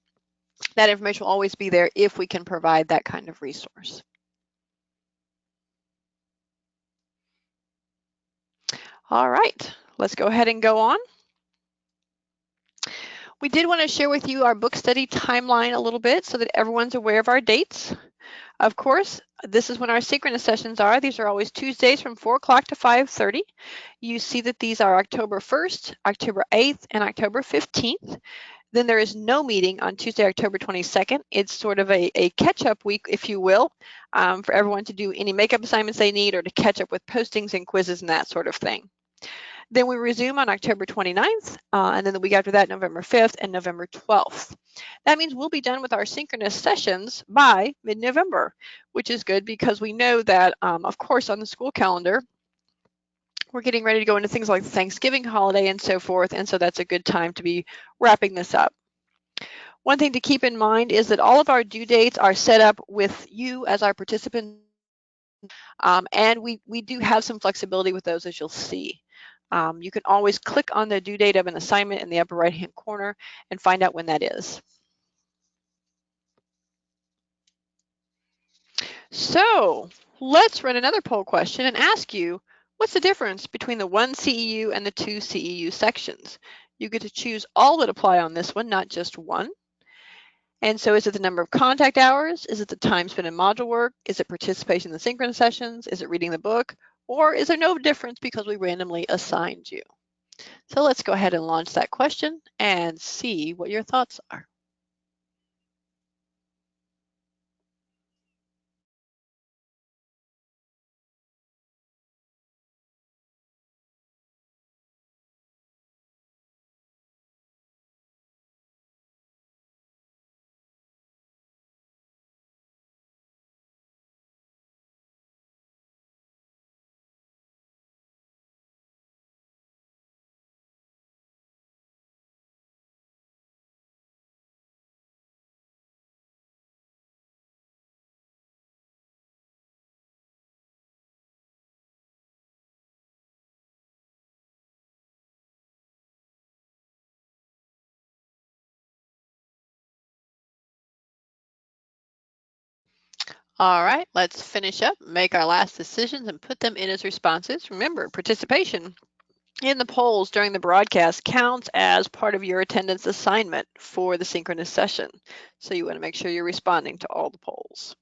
that information will always be there if we can provide that kind of resource. All right, let's go ahead and go on. We did want to share with you our book study timeline a little bit so that everyone's aware of our dates. Of course, this is when our synchronous sessions are. These are always Tuesdays from 4 o'clock to 5:30. You see that these are October 1st, October 8th, and October 15th. Then there is no meeting on Tuesday, October 22nd. It's sort of a catch-up week, if you will, for everyone to do any makeup assignments they need or to catch up with postings and quizzes and that sort of thing. Then we resume on October 29th, and then the week after that, November 5th and November 12th. That means we'll be done with our synchronous sessions by mid-November, which is good because we know that, of course, on the school calendar, we're getting ready to go into things like the Thanksgiving holiday and so forth, and so that's a good time to be wrapping this up. One thing to keep in mind is that all of our due dates are set up with you as our participant, and we do have some flexibility with those, as you'll see. You can always click on the due date of an assignment in the upper right-hand corner and find out when that is. So let's run another poll question and ask you, what's the difference between the 1 CEU and the 2 CEU sections? You get to choose all that apply on this one, not just one. And so is it the number of contact hours? Is it the time spent in module work? Is it participation in the synchronous sessions? Is it reading the book? Or is there no difference because we randomly assigned you? So let's go ahead and launch that question and see what your thoughts are. All right, let's finish up, make our last decisions and put them in as responses. Remember, participation in the polls during the broadcast counts as part of your attendance assignment for the synchronous session. So you want to make sure you're responding to all the polls.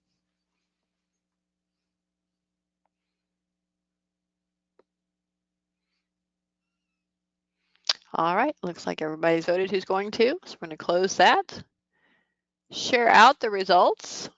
All right, looks like everybody's voted who's going to. So we're going to close that, share out the results.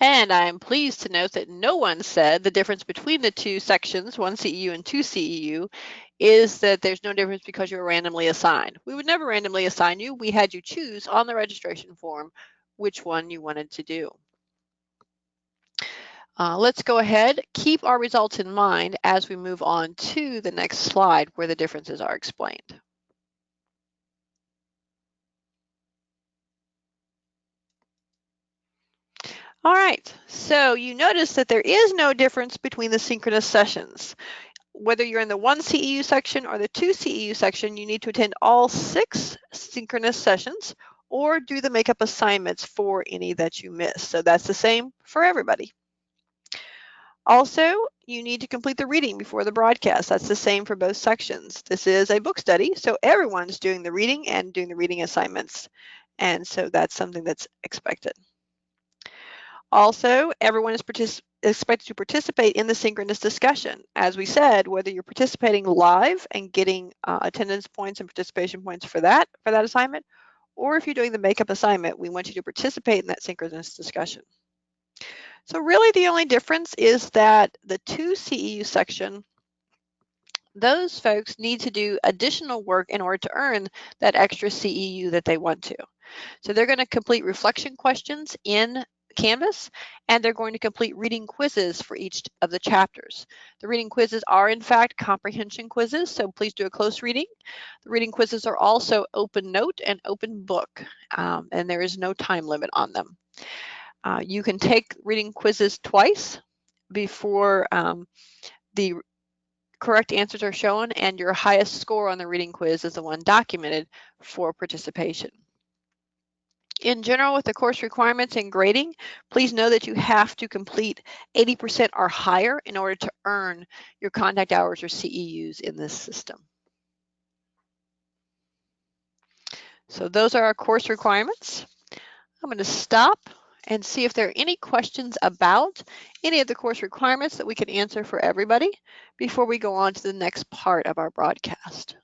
And I'm pleased to note that no one said the difference between the two sections, 1 CEU and 2 CEU, is that there's no difference because you're randomly assigned. We would never randomly assign you. We had you choose on the registration form which one you wanted to do. Let's go ahead, keep our results in mind as we move on to the next slide where the differences are explained. All right, so you notice that there is no difference between the synchronous sessions. Whether you're in the 1 CEU section or the 2 CEU section, you need to attend all 6 synchronous sessions or do the makeup assignments for any that you miss. So that's the same for everybody. Also, you need to complete the reading before the broadcast. That's the same for both sections. This is a book study, so everyone's doing the reading and doing the reading assignments. And so that's something that's expected. Also, everyone is expected to participate in the synchronous discussion. As we said, whether you're participating live and getting attendance points and participation points for that assignment, or if you're doing the makeup assignment, we want you to participate in that synchronous discussion. So really the only difference is that the 2 CEU section, those folks need to do additional work in order to earn that extra CEU that they want to. So they're going to complete reflection questions in Canvas, and they're going to complete reading quizzes for each of the chapters. The reading quizzes are in fact comprehension quizzes, so please do a close reading. The reading quizzes are also open note and open book, and there is no time limit on them. You can take reading quizzes twice before the correct answers are shown, and your highest score on the reading quiz is the one documented for participation. In general, with the course requirements and grading, please know that you have to complete 80% or higher in order to earn your contact hours or CEUs in this system. So those are our course requirements. I'm going to stop and see if there are any questions about any of the course requirements that we can answer for everybody before we go on to the next part of our broadcast.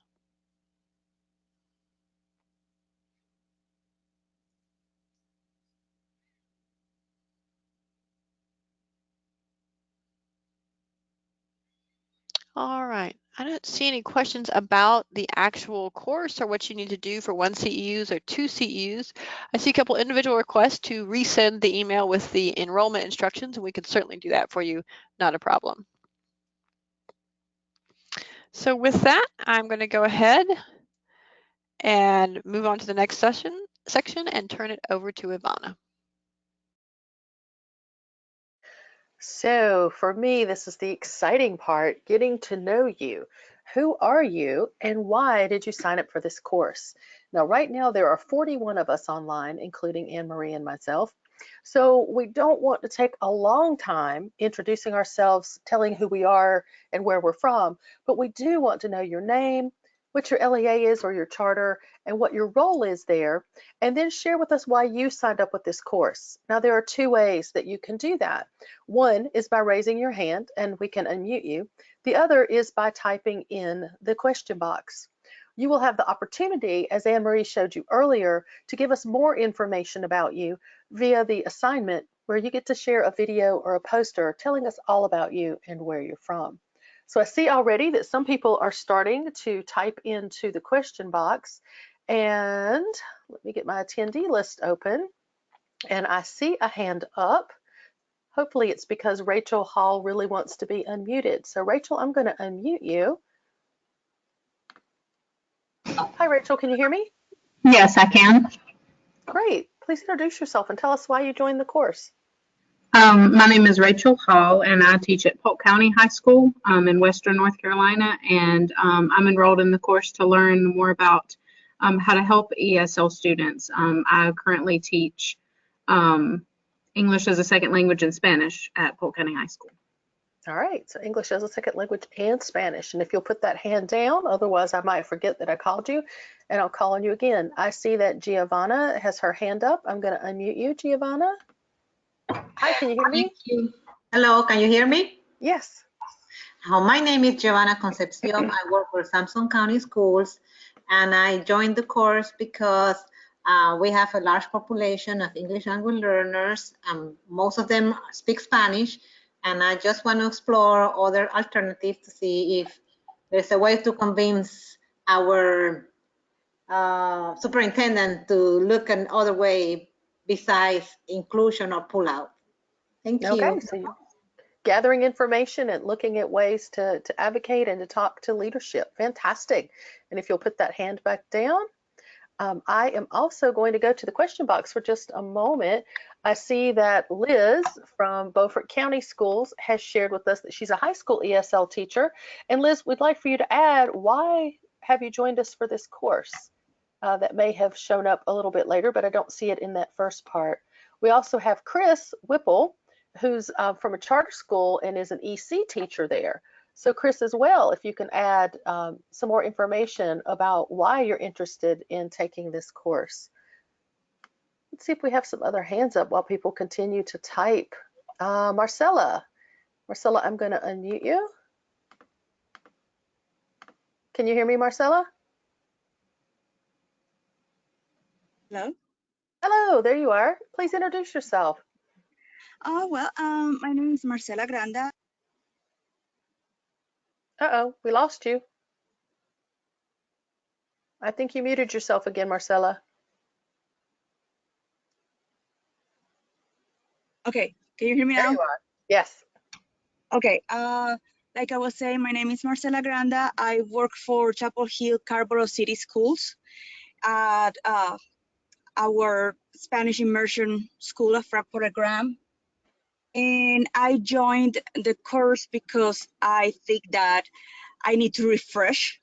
All right, I don't see any questions about the actual course or what you need to do for 1 CEUs or 2 CEUs. I see a couple individual requests to resend the email with the enrollment instructions, and we can certainly do that for you, not a problem. So with that, I'm going to go ahead and move on to the next section and turn it over to Ivana. So for me, this is the exciting part, getting to know you. Who are you and why did you sign up for this course? Now, right now, there are 41 of us online, including Anne-Marie and myself. So we don't want to take a long time introducing ourselves, telling who we are and where we're from, but we do want to know your name, what your LEA is or your charter, and what your role is there, and then share with us why you signed up with this course. Now, there are 2 ways that you can do that. One is by raising your hand and we can unmute you. The other is by typing in the question box. You will have the opportunity, as Anne-Marie showed you earlier, to give us more information about you via the assignment where you get to share a video or a poster telling us all about you and where you're from. So I see already that some people are starting to type into the question box, and let me get my attendee list open, and I see a hand up. Hopefully it's because Rachel Hall really wants to be unmuted. So Rachel, I'm going to unmute you. Hi Rachel, can you hear me? Yes, I can. Great. Please introduce yourself and tell us why you joined the course. My name is Rachel Hall, and I teach at Polk County High School in Western North Carolina, and I'm enrolled in the course to learn more about how to help ESL students. I currently teach English as a second language and Spanish at Polk County High School. All right, so English as a second language and Spanish. And if you'll put that hand down, otherwise I might forget that I called you, and I'll call on you again. I see that Giovanna has her hand up. I'm going to unmute you, Giovanna. Hi, can you hear me? Thank you. Hello, can you hear me? Yes. My name is Giovanna Concepcion. I work for Sampson County Schools, and I joined the course because we have a large population of English language learners. Most of them speak Spanish, and I just want to explore other alternatives to see if there's a way to convince our superintendent to look another way besides inclusion or pull out. Thank you. Okay, gathering information and looking at ways to advocate and to talk to leadership. Fantastic. And if you'll put that hand back down. I am also going to go to the question box for just a moment. I see that Liz from Beaufort County Schools has shared with us that she's a high school ESL teacher. And Liz, we'd like for you to add, why have you joined us for this course? That may have shown up a little bit later, but I don't see it in that first part. We also have Chris Whipple, who's from a charter school and is an EC teacher there. So Chris as well, if you can add some more information about why you're interested in taking this course. Let's see if we have some other hands up while people continue to type. Marcella, I'm going to unmute you. Can you hear me, Marcella? Hello. Hello, there you are. Please introduce yourself. My name is Marcela Granda. Uh-oh, we lost you. I think you muted yourself again, Marcella. Okay, can you hear me There now? you are. Yes. Okay, like I was saying, my name is Marcela Granda. I work for Chapel Hill Carborough City Schools at our Spanish immersion school of program. And I joined the course because I think that I need to refresh.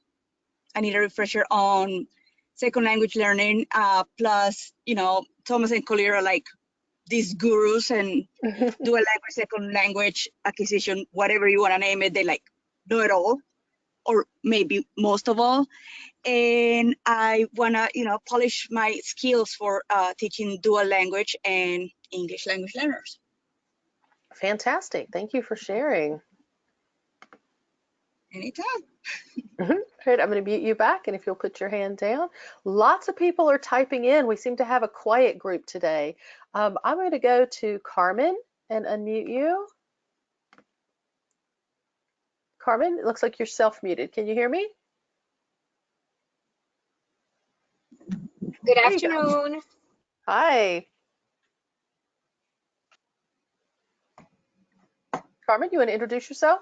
I need a refresher on second language learning. Plus, you know, Thomas and Collier are like these gurus and dual language, second language acquisition, whatever you want to name it, they like know it all, or maybe most of all. And I want to, you know, polish my skills for teaching dual language and English language learners. Fantastic. Thank you for sharing. Anytime. Great. I'm going to mute you back, and if you'll put your hand down. Lots of people are typing in. We seem to have a quiet group today. I'm going to go to Carmen and unmute you. Carmen, it looks like you're self-muted. Can you hear me? Good There you go. afternoon. Hi. Carmen, you want to introduce yourself?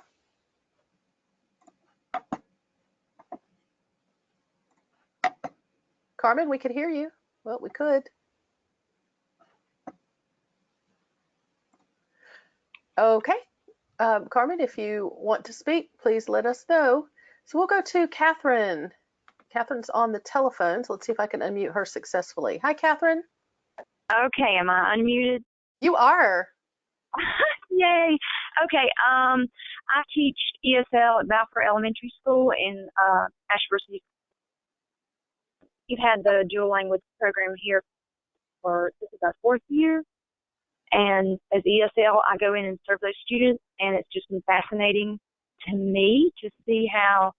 Carmen, we could hear you. Well, we could. Okay. Carmen, if you want to speak, please let us know. So we'll go to Catherine. Catherine's on the telephone, so let's see if I can unmute her successfully. Hi, Catherine. Okay, am I unmuted? You are. Yay. Okay, I teach ESL at Balfour Elementary School in Ashburn. We've had the dual language program here for, this is our 4th year. And as ESL, I go in and serve those students, and it's just been fascinating to me to see how,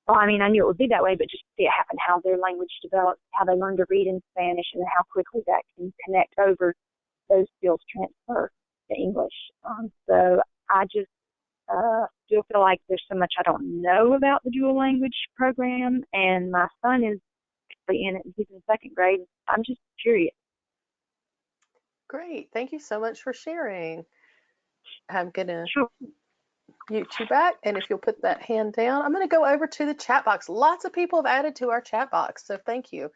well, I mean, I knew it would be that way, but just to see it happen, how their language develops, how they learn to read in Spanish, and how quickly that can connect over, those skills transfer to English. So I just still feel like there's so much I don't know about the dual language program, and my son is actually in it. He's in 2nd grade. I'm just curious. Great. Thank you so much for sharing. I'm going to Sure. mute you back, and if you'll put that hand down, I'm going to go over to the chat box. Lots of people have added to our chat box, so thank you.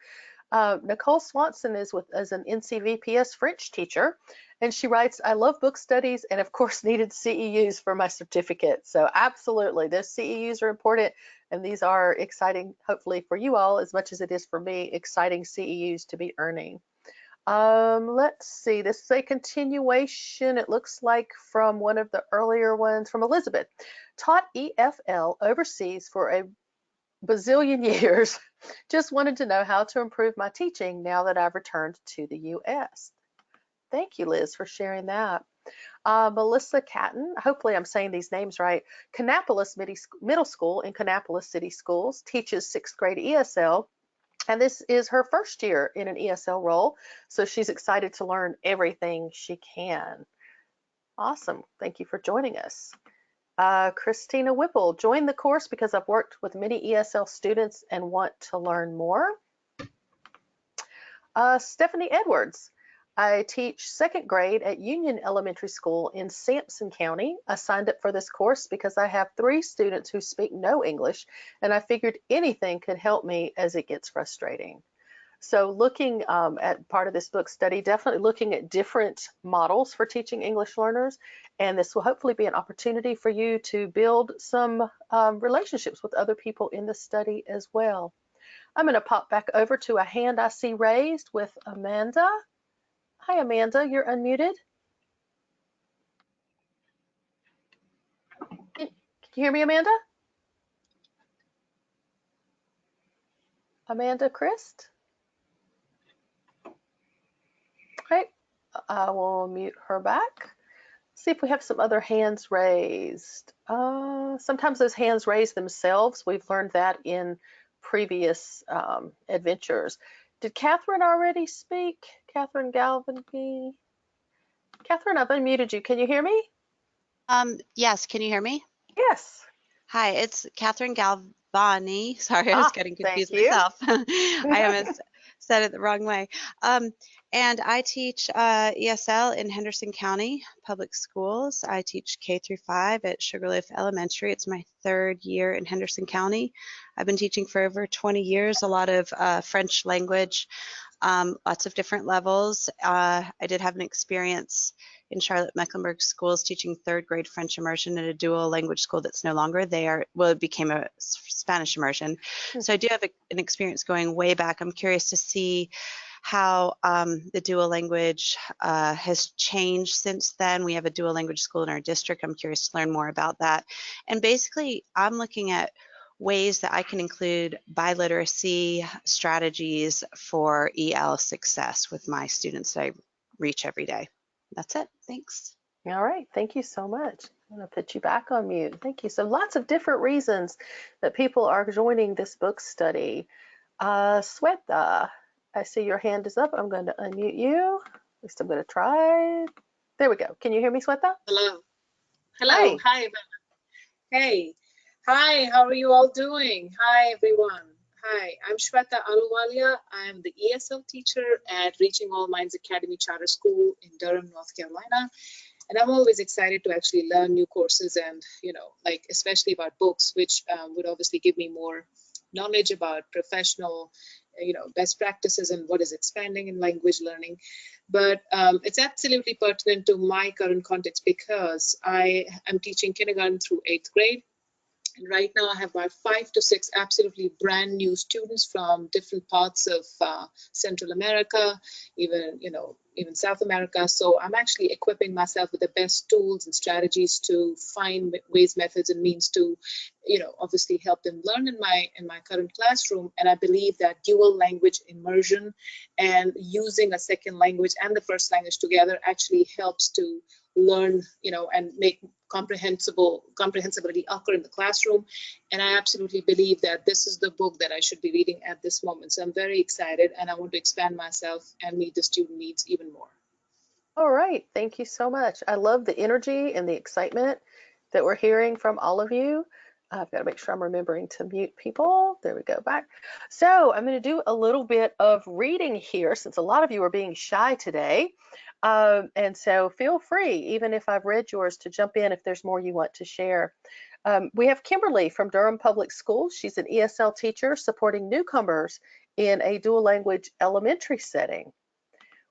Nicole Swanson is as an NCVPS French teacher, and she writes, I love book studies and of course needed CEUs for my certificate. So absolutely, those CEUs are important, and these are exciting, hopefully for you all as much as it is for me, exciting CEUs to be earning. Let's see, this is a continuation, it looks like, from one of the earlier ones from Elizabeth. Taught EFL overseas for a bazillion years. Just wanted to know how to improve my teaching now that I've returned to the US. Thank you, Liz, for sharing that. Melissa Catton, hopefully I'm saying these names right, Kannapolis Middle School in Kannapolis City Schools, teaches 6th grade ESL, and this is her 1st year in an ESL role, so she's excited to learn everything she can. Awesome, thank you for joining us. Christina Whipple, joined the course because I've worked with many ESL students and want to learn more. Stephanie Edwards, I teach second grade at Union Elementary School in Sampson County. I signed up for this course because I have 3 students who speak no English, and I figured anything could help me as it gets frustrating. So looking at part of this book study, definitely looking at different models for teaching English learners, and this will hopefully be an opportunity for you to build some relationships with other people in the study as well. I'm going to pop back over to a hand I see raised with Amanda. Hi, Amanda, you're unmuted. Can you hear me, Amanda? Amanda Christ? Okay, I will mute her back. See if we have some other hands raised. Sometimes those hands raise themselves. We've learned that in previous adventures. Did Catherine already speak? Catherine Galvanby? Catherine, I've unmuted you. Can you hear me? Yes, can you hear me? Yes. Hi, it's Catherine Galvani. Sorry, I was getting Thank confused you. myself. I haven't said it the wrong way. And I teach ESL in Henderson County Public Schools. I teach K through 5 at Sugarloaf Elementary. It's my 3rd year in Henderson County. I've been teaching for over 20 years, a lot of French language, lots of different levels. I did have an experience in Charlotte Mecklenburg schools teaching 3rd grade French immersion at a dual language school that's no longer there. Well, it became a Spanish immersion. So I do have an experience going way back. I'm curious to see how the dual language has changed since then. We have a dual language school in our district. I'm curious to learn more about that. And basically, I'm looking at ways that I can include biliteracy strategies for EL success with my students that I reach every day. That's it. Thanks. All right. Thank you so much. I'm going to put you back on mute. Thank you. So lots of different reasons that people are joining this book study. Sweta, I see your hand is up. I'm going to unmute you. At least I'm going to try. There we go. Can you hear me, Sweta? Hello. Hello. Hi. Hey. Hi. How are you all doing? Hi, everyone. Hi. I'm Shweta Aluwalia. I'm the ESL teacher at Reaching All Minds Academy Charter School in Durham, North Carolina. And I'm always excited to actually learn new courses and, like especially about books, which would obviously give me more knowledge about professional, best practices and what is expanding in language learning. But it's absolutely pertinent to my current context because I am teaching kindergarten through 8th grade. And right now I have about 5 to 6 absolutely brand new students from different parts of Central America, even South America. So I'm actually equipping myself with the best tools and strategies to find ways, methods, and means to, obviously help them learn in my current classroom. And I believe that dual language immersion and using a second language and the first language together actually helps to learn, and make comprehensibility occur in the classroom. And I absolutely believe that this is the book that I should be reading at this moment. So I'm very excited and I want to expand myself and meet the student needs even more. All right. Thank you so much. I love the energy and the excitement that we're hearing from all of you. I've got to make sure I'm remembering to mute people. There we go, back. So I'm going to do a little bit of reading here since a lot of you are being shy today. And so feel free, even if I've read yours, to jump in if there's more you want to share. We have Kimberly from Durham Public Schools. She's an ESL teacher supporting newcomers in a dual language elementary setting.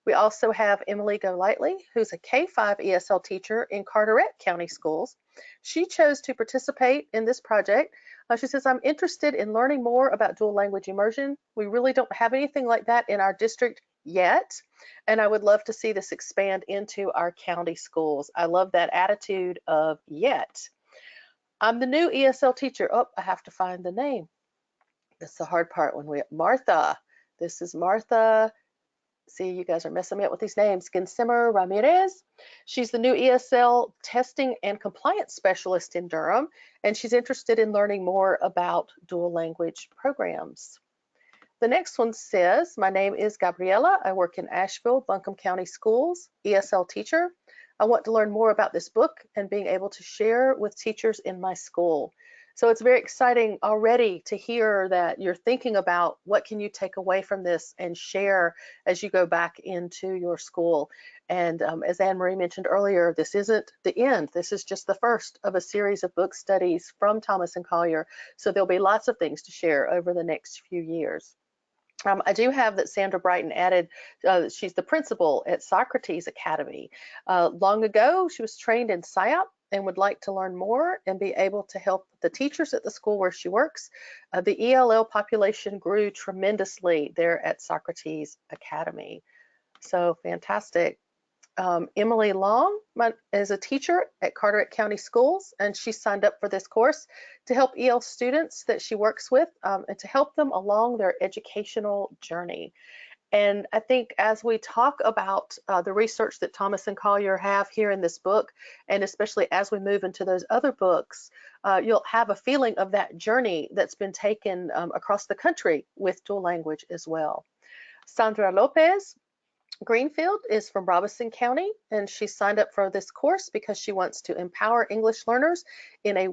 We also have Emily Golightly, who's a K-5 ESL teacher in Carteret County Schools. She chose to participate in this project. She says, I'm interested in learning more about dual language immersion. We really don't have anything like that in our district yet, and I would love to see this expand into our county schools. I love that attitude of yet. I'm the new ESL teacher. Oh, I have to find the name. That's the hard part when Martha. This is Martha. See, you guys are messing me up with these names. Gensimer Ramirez. She's the new ESL testing and compliance specialist in Durham, and she's interested in learning more about dual language programs. The next one says, my name is Gabriela. I work in Asheville, Buncombe County Schools, ESL teacher. I want to learn more about this book and being able to share with teachers in my school. So it's very exciting already to hear that you're thinking about what can you take away from this and share as you go back into your school. And as Anne Marie mentioned earlier, this isn't the end. This is just the first of a series of book studies from Thomas and Collier. So there'll be lots of things to share over the next few years. I do have that Sandra Brighton added, she's the principal at Socrates Academy. Long ago, she was trained in PSYOP and would like to learn more and be able to help the teachers at the school where she works. The ELL population grew tremendously there at Socrates Academy. So fantastic. Emily Long is a teacher at Carteret County Schools, and she signed up for this course to help EL students that she works with and to help them along their educational journey. And I think as we talk about the research that Thomas and Collier have here in this book, and especially as we move into those other books, you'll have a feeling of that journey that's been taken across the country with dual language as well. Sandra Lopez Greenfield is from Robeson County, and she signed up for this course because she wants to empower English learners in a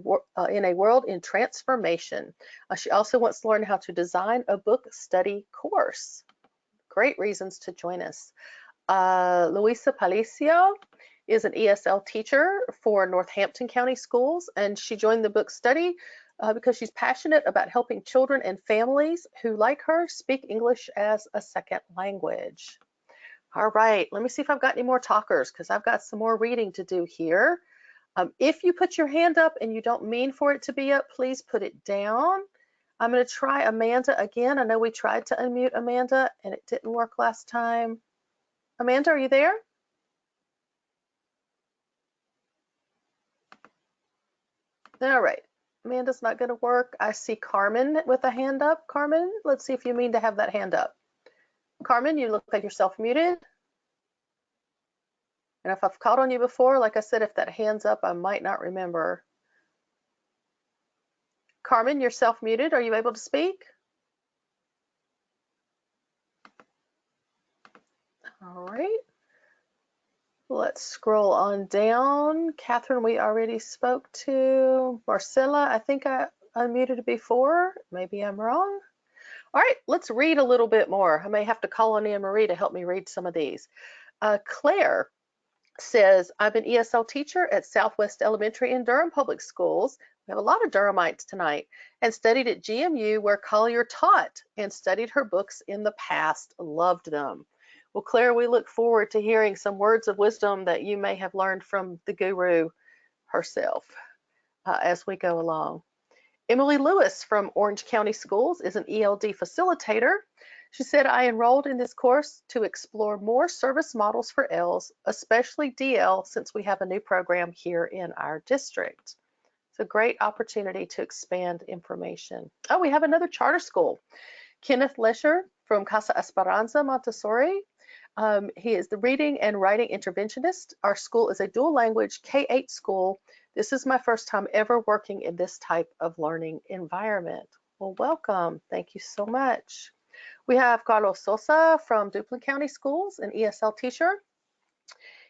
world in transformation. She also wants to learn how to design a book study course. Great reasons to join us. Luisa Palicio is an ESL teacher for Northampton County Schools, and she joined the book study because she's passionate about helping children and families who, like her, speak English as a second language. All right, let me see if I've got any more talkers because I've got some more reading to do here. If you put your hand up and you don't mean for it to be up, please put it down. I'm going to try Amanda again. I know we tried to unmute Amanda and it didn't work last time. Amanda, are you there? All right, Amanda's not going to work. I see Carmen with a hand up. Carmen, let's see if you mean to have that hand up. Carmen, you look like you're self-muted. And if I've called on you before, like I said, if that hand's up, I might not remember. Carmen, you're self-muted. Are you able to speak? All right. Let's scroll on down. Catherine, we already spoke to. Marcella, I think I unmuted before. Maybe I'm wrong. All right, let's read a little bit more. I may have to call on Anne Marie to help me read some of these. Claire says, I'm an ESL teacher at Southwest Elementary in Durham Public Schools. We have a lot of Durhamites tonight, and studied at GMU where Collier taught and studied her books in the past. Loved them. Well, Claire, we look forward to hearing some words of wisdom that you may have learned from the guru herself as we go along. Emily Lewis from Orange County Schools is an ELD facilitator. She said, I enrolled in this course to explore more service models for ELs, especially DL, since we have a new program here in our district. It's a great opportunity to expand information. Oh, we have another charter school. Kenneth Lesher from Casa Esperanza Montessori. He is the reading and writing interventionist. Our school is a dual language K-8 school. This is my first time ever working in this type of learning environment. Well, welcome. Thank you so much. We have Carlos Sosa from Duplin County Schools, an ESL teacher.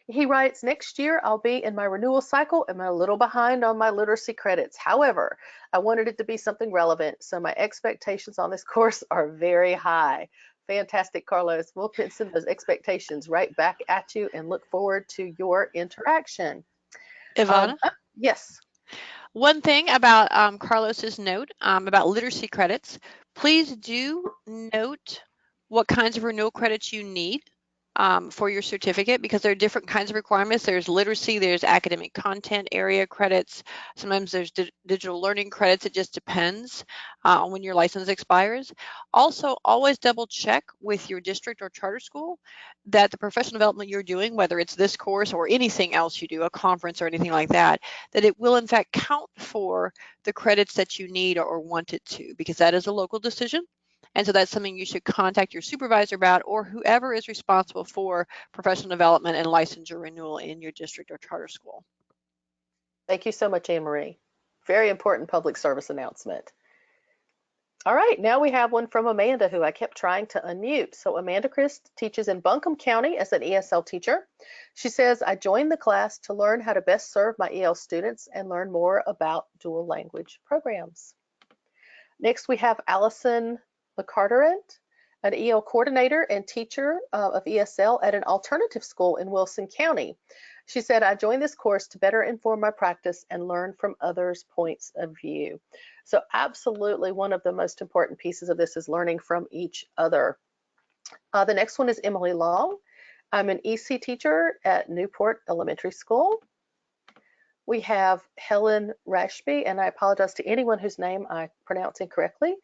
He writes, next year I'll be in my renewal cycle and I'm a little behind on my literacy credits. However, I wanted it to be something relevant, so my expectations on this course are very high. Fantastic, Carlos. We'll send those expectations right back at you and look forward to your interaction. Ivana? Yes. One thing about Carlos's note about literacy credits, please do note what kinds of renewal credits you need for your certificate, because there are different kinds of requirements. There's literacy, there's academic content area credits, sometimes there's digital learning credits. It just depends on when your license expires. Also, always double check with your district or charter school that the professional development you're doing, whether it's this course or anything else you do, a conference or anything like that, that it will in fact count for the credits that you need or want it to, because that is a local decision. And so that's something you should contact your supervisor about, or whoever is responsible for professional development and licensure renewal in your district or charter school. Thank you so much, Anne Marie. Very important public service announcement. All right, now we have one from Amanda, who I kept trying to unmute. So Amanda Christ teaches in Buncombe County as an ESL teacher. She says, I joined the class to learn how to best serve my EL students and learn more about dual language programs. Next, we have Allison McCarterant, an EL coordinator and teacher of ESL at an alternative school in Wilson County. She said, I joined this course to better inform my practice and learn from others' points of view. So absolutely one of the most important pieces of this is learning from each other. The next one is Emily Long. I'm an EC teacher at Newport Elementary School. We have Helen Rashby, and I apologize to anyone whose name I pronounce incorrectly,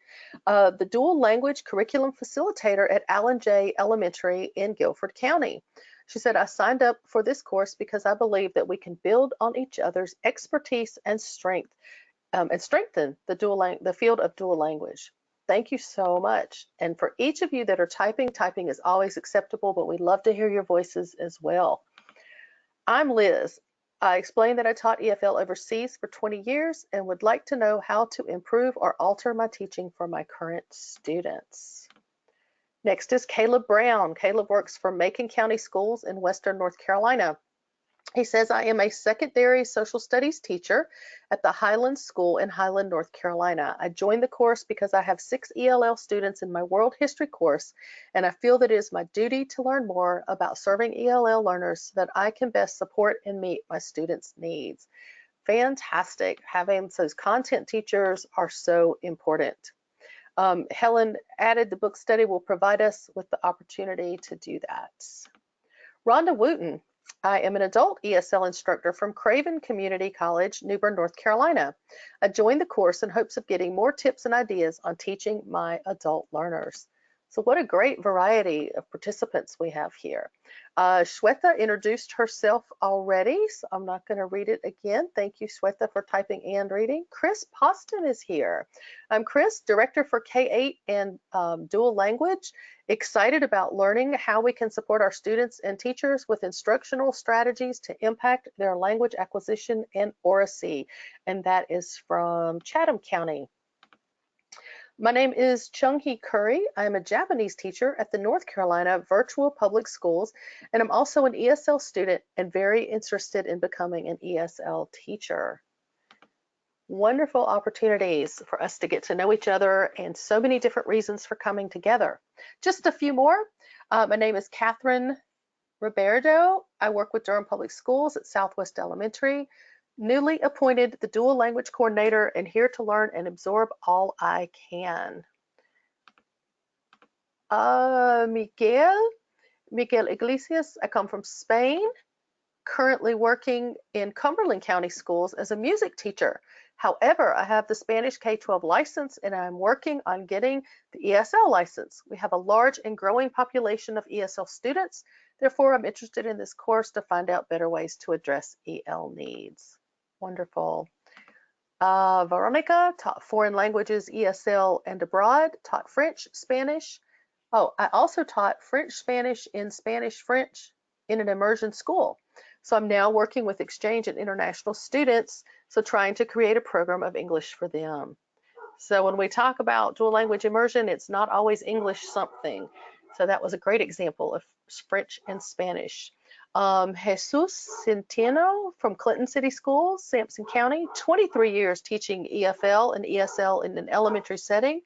the dual language curriculum facilitator at Allen J. Elementary in Guilford County. She said, I signed up for this course because I believe that we can build on each other's expertise and strength and strengthen the field of dual language. Thank you so much. And for each of you that are typing, typing is always acceptable, but we'd love to hear your voices as well. I'm Liz. I explained that I taught EFL overseas for 20 years and would like to know how to improve or alter my teaching for my current students. Next is Caleb Brown. Caleb works for Macon County Schools in Western North Carolina. He says, I am a secondary social studies teacher at the Highland School in Highland, North Carolina. I joined the course because I have 6 ELL students in my world history course, and I feel that it is my duty to learn more about serving ELL learners so that I can best support and meet my students' needs. Fantastic. Having those content teachers are so important. Helen added the book study will provide us with the opportunity to do that. Rhonda Wooten. I am an adult ESL instructor from Craven Community College, New Bern, North Carolina. I joined the course in hopes of getting more tips and ideas on teaching my adult learners. So what a great variety of participants we have here. Shweta introduced herself already, so I'm not going to read it again. Thank you, Shweta, for typing and reading. Chris Poston is here. I'm Chris, Director for K-8 and Dual Language. Excited about learning how we can support our students and teachers with instructional strategies to impact their language acquisition and oracy. And that is from Chatham County. My name is Chung-Hee Curry. I am a Japanese teacher at the North Carolina Virtual Public Schools, and I'm also an ESL student and very interested in becoming an ESL teacher. Wonderful opportunities for us to get to know each other and so many different reasons for coming together. Just a few more. My name is Catherine Roberto. I work with Durham Public Schools at Southwest Elementary. Newly appointed the dual language coordinator and here to learn and absorb all I can. Miguel Iglesias, I come from Spain, currently working in Cumberland County Schools as a music teacher. However, I have the Spanish K-12 license and I'm working on getting the ESL license. We have a large and growing population of ESL students. Therefore, I'm interested in this course to find out better ways to address EL needs. Wonderful. Veronica taught foreign languages, ESL and abroad, taught French, Spanish. Oh, I also taught French, Spanish, and Spanish, French in an immersion school. So I'm now working with exchange and international students, so trying to create a program of English for them. So when we talk about dual language immersion, it's not always English something. So that was a great example of French and Spanish. Jesus Centeno from Clinton City Schools, Sampson County, 23 years teaching EFL and ESL in an elementary setting.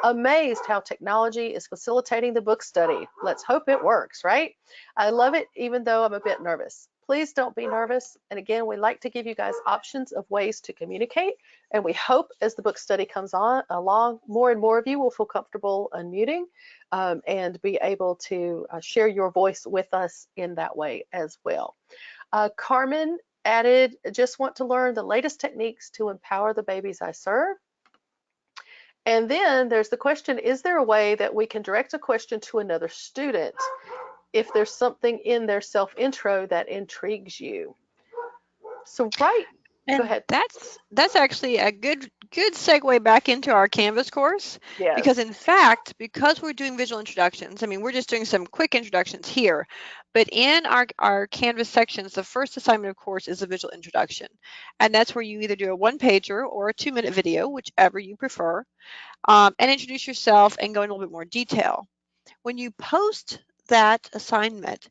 Amazed how technology is facilitating the book study. Let's hope it works, right? I love it, even though I'm a bit nervous. Please don't be nervous. And again, we like to give you guys options of ways to communicate. And we hope as the book study comes on along, more and more of you will feel comfortable unmuting and be able to share your voice with us in that way as well. Carmen added, just want to learn the latest techniques to empower the babies I serve. And then there's the question, is there a way that we can direct a question to another student if there's something in their self-intro that intrigues you? So Go And ahead. that's actually a good segue back into our Canvas course, because Yes. in fact, because we're doing visual introductions, I mean, we're just doing some quick introductions here, but in our Canvas sections, the first assignment, of course, is a visual introduction. And that's where you either do a one-pager or a 2-minute video, whichever you prefer, and introduce yourself and go in a little bit more detail. When you post that assignment,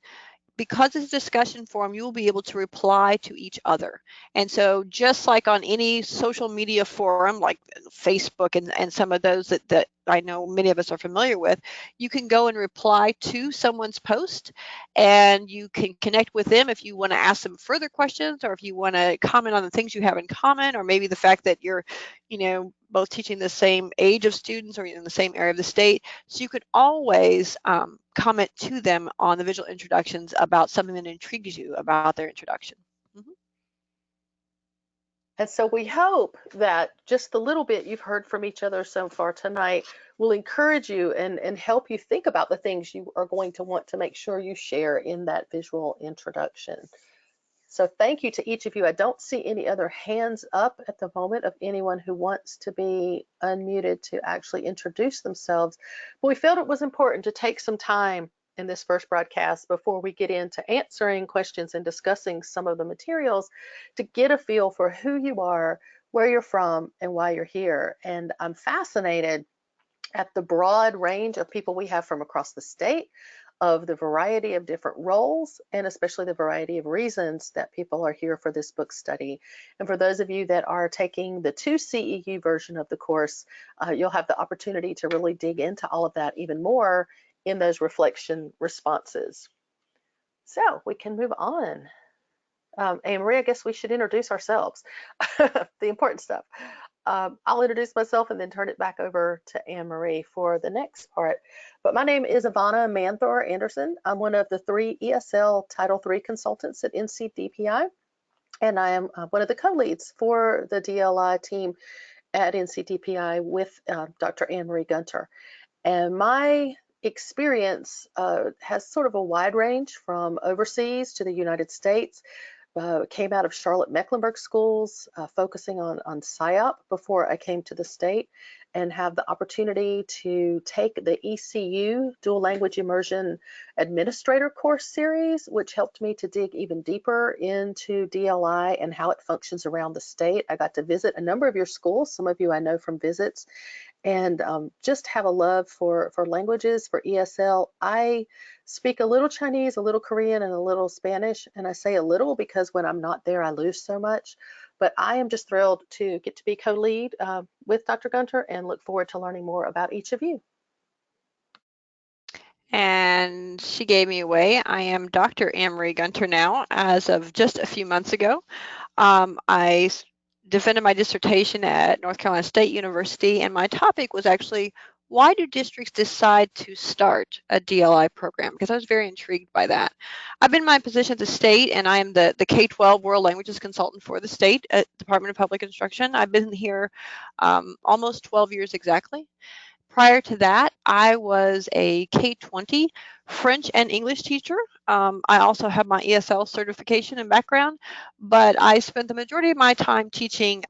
because it's a discussion forum, you will be able to reply to each other. And so just like on any social media forum, like Facebook and some of those that I know many of us are familiar with, you can go and reply to someone's post, and you can connect with them if you want to ask them further questions, or if you want to comment on the things you have in common, or maybe the fact that you're, both teaching the same age of students or in the same area of the state. So you could always comment to them on the visual introductions about something that intrigues you about their introduction. Mhm. And so we hope that just the little bit you've heard from each other so far tonight will encourage you and help you think about the things you are going to want to make sure you share in that visual introduction. So thank you to each of you. I don't see any other hands up at the moment of anyone who wants to be unmuted to actually introduce themselves. But we felt it was important to take some time in this first broadcast before we get into answering questions and discussing some of the materials to get a feel for who you are, where you're from, and why you're here. And I'm fascinated at the broad range of people we have from across the state, of the variety of different roles, and especially the variety of reasons that people are here for this book study. And for those of you that are taking the 2 CEU version of the course, you'll have the opportunity to really dig into all of that even more in those reflection responses. So we can move on. And Marie, I guess we should introduce ourselves, the important stuff. I'll introduce myself and then turn it back over to Anne-Marie for the next part. But my name is Ivana Manthor Anderson. I'm one of the 3 ESL Title III consultants at NCDPI, and I am one of the co-leads for the DLI team at NCDPI with Dr. Anne-Marie Gunter. And my experience has sort of a wide range from overseas to the United States. Came out of Charlotte-Mecklenburg schools, focusing on PSYOP before I came to the state, and have the opportunity to take the ECU Dual Language Immersion Administrator course series, which helped me to dig even deeper into DLI and how it functions around the state. I got to visit a number of your schools, some of you I know from visits, and just have a love for languages, for ESL. I speak a little Chinese, a little Korean, and a little Spanish, and I say a little because when I'm not there, I lose so much. But I am just thrilled to get to be co-lead with Dr. Gunter and look forward to learning more about each of you. And she gave me away. I am Dr. Anne-Marie Gunter now, as of just a few months ago. I defended my dissertation at North Carolina State University, and my topic was actually, why do districts decide to start a DLI program? Because I was very intrigued by that. I've been in my position at the state, and I am the K-12 World Languages Consultant for the state at Department of Public Instruction. I've been here almost 12 years exactly. Prior to that, I was a K-20 French and English teacher. I also have my ESL certification and background, but I spent the majority of my time teaching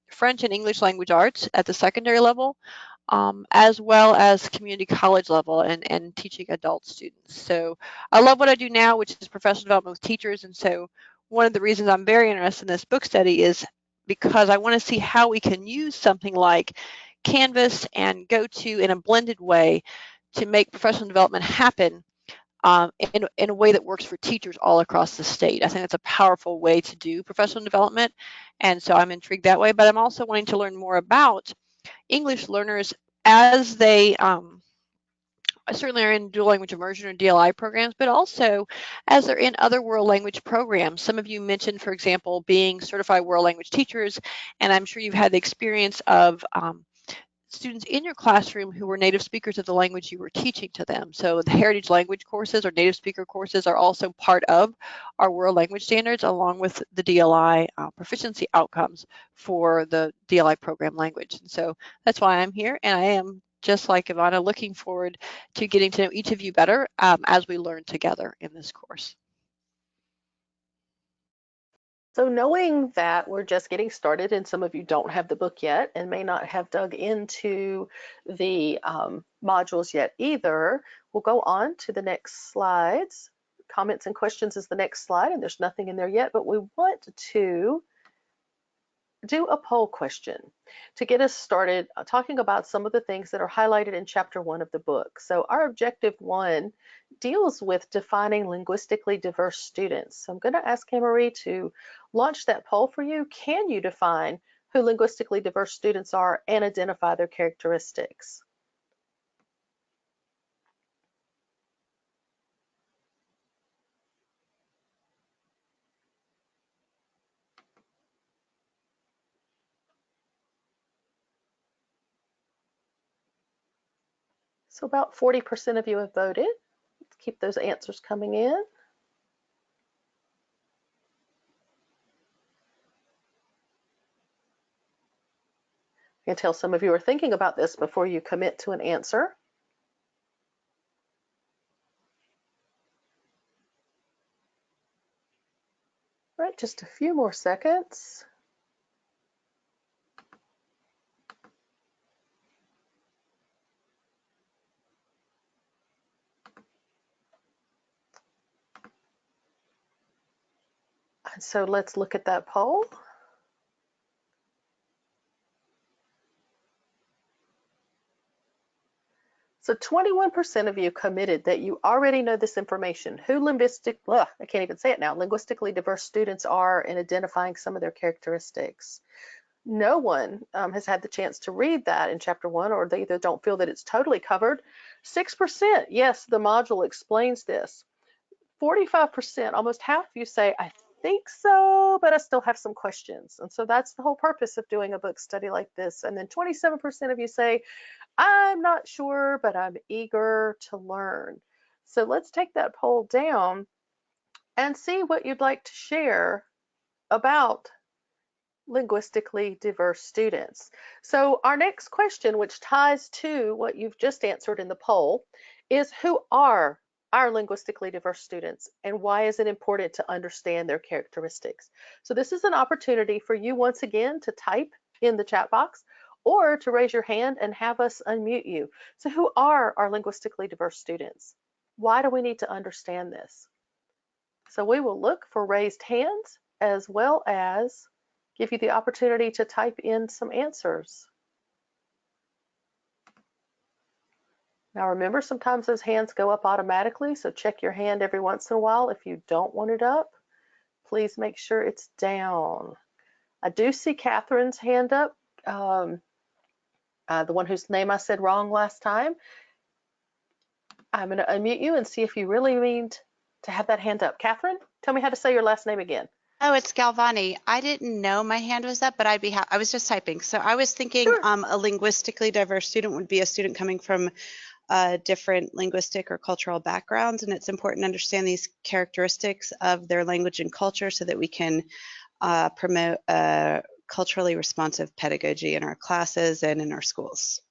French and English language arts at the secondary level, as well as community college level and teaching adult students. So I love what I do now, which is professional development with teachers. And so one of the reasons I'm very interested in this book study is because I want to see how we can use something like Canvas and GoTo in a blended way to make professional development happen in a way that works for teachers all across the state. I think it's a powerful way to do professional development, and so I'm intrigued that way. But I'm also wanting to learn more about English learners as they certainly are in dual language immersion or DLI programs, but also as they're in other world language programs. Some of you mentioned, for example, being certified world language teachers, and I'm sure you've had the experience of students in your classroom who were native speakers of the language you were teaching to them. So the heritage language courses or native speaker courses are also part of our world language standards, along with the DLI proficiency outcomes for the DLI program language. And so that's why I'm here, and I am, just like Ivana, looking forward to getting to know each of you better as we learn together in this course. So knowing that we're just getting started and some of you don't have the book yet and may not have dug into the modules yet either, we'll go on to the next slides. Comments and questions is the next slide, and there's nothing in there yet, but we want to do a poll question to get us started talking about some of the things that are highlighted in chapter 1 of the book. So our objective 1 deals with defining linguistically diverse students. So I'm going to ask Anne-Marie to launch that poll for you. Can you define who linguistically diverse students are and identify their characteristics? So about 40% of you have voted. Let's keep those answers coming in. I can tell some of you are thinking about this before you commit to an answer. All right, just a few more seconds. And so let's look at that poll. So 21% of you committed that you already know this information, who I can't even say it now, linguistically diverse students are in identifying some of their characteristics. No one has had the chance to read that in chapter 1, or they either don't feel that it's totally covered. 6%, yes, the module explains this. 45%, almost half of you say, I think so, but I still have some questions. And so that's the whole purpose of doing a book study like this. And then 27% of you say, I'm not sure, but I'm eager to learn. So let's take that poll down and see what you'd like to share about linguistically diverse students. So our next question, which ties to what you've just answered in the poll, is who are our linguistically diverse students and why is it important to understand their characteristics? So this is an opportunity for you once again to type in the chat box or to raise your hand and have us unmute you. So who are our linguistically diverse students? Why do we need to understand this? So we will look for raised hands as well as give you the opportunity to type in some answers. Now remember, sometimes those hands go up automatically, so check your hand every once in a while. If you don't want it up, please make sure it's down. I do see Catherine's hand up, the one whose name I said wrong last time. I'm going to unmute you and see if you really mean to have that hand up. Catherine, tell me how to say your last name again. Oh, it's Galvani. I didn't know my hand was up, but I was just typing. So I was thinking Sure. A linguistically diverse student would be a student coming from different linguistic or cultural backgrounds, and it's important to understand these characteristics of their language and culture so that we can promote culturally responsive pedagogy in our classes and in our schools.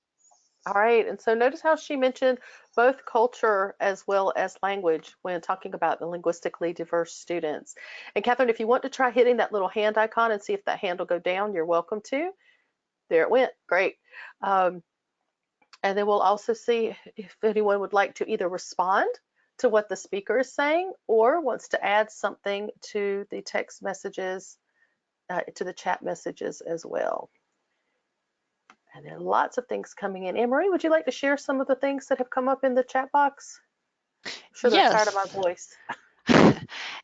All right, and so notice how she mentioned both culture as well as language when talking about the linguistically diverse students. And Catherine, if you want to try hitting that little hand icon and see if that hand will go down, you're welcome to. There it went, great. And then we'll also see if anyone would like to either respond to what the speaker is saying or wants to add something to the text messages, to the chat messages as well. And there are lots of things coming in. Anne-Marie, would you like to share some of the things that have come up in the chat box? I'm sure they're tired of my voice.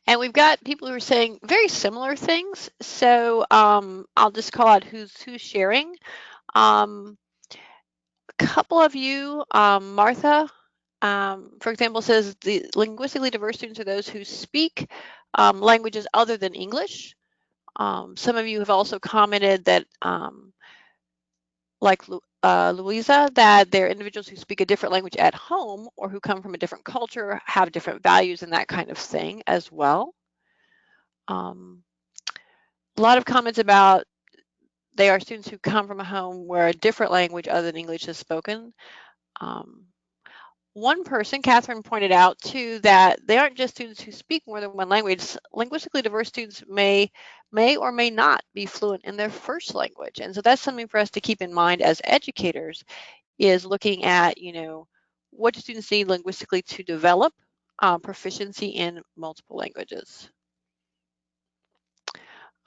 And we've got people who are saying very similar things. So I'll just call out who's sharing. A couple of you, Martha, for example, says the linguistically diverse students are those who speak languages other than English. Some of you have also commented that like Louisa, that they're individuals who speak a different language at home or who come from a different culture, have different values and that kind of thing as well. A lot of comments about they are students who come from a home where a different language other than English is spoken. One person, Catherine, pointed out too that they aren't just students who speak more than one language. Linguistically diverse students may or may not be fluent in their first language. And so that's something for us to keep in mind as educators, is looking at, what do students need linguistically to develop proficiency in multiple languages.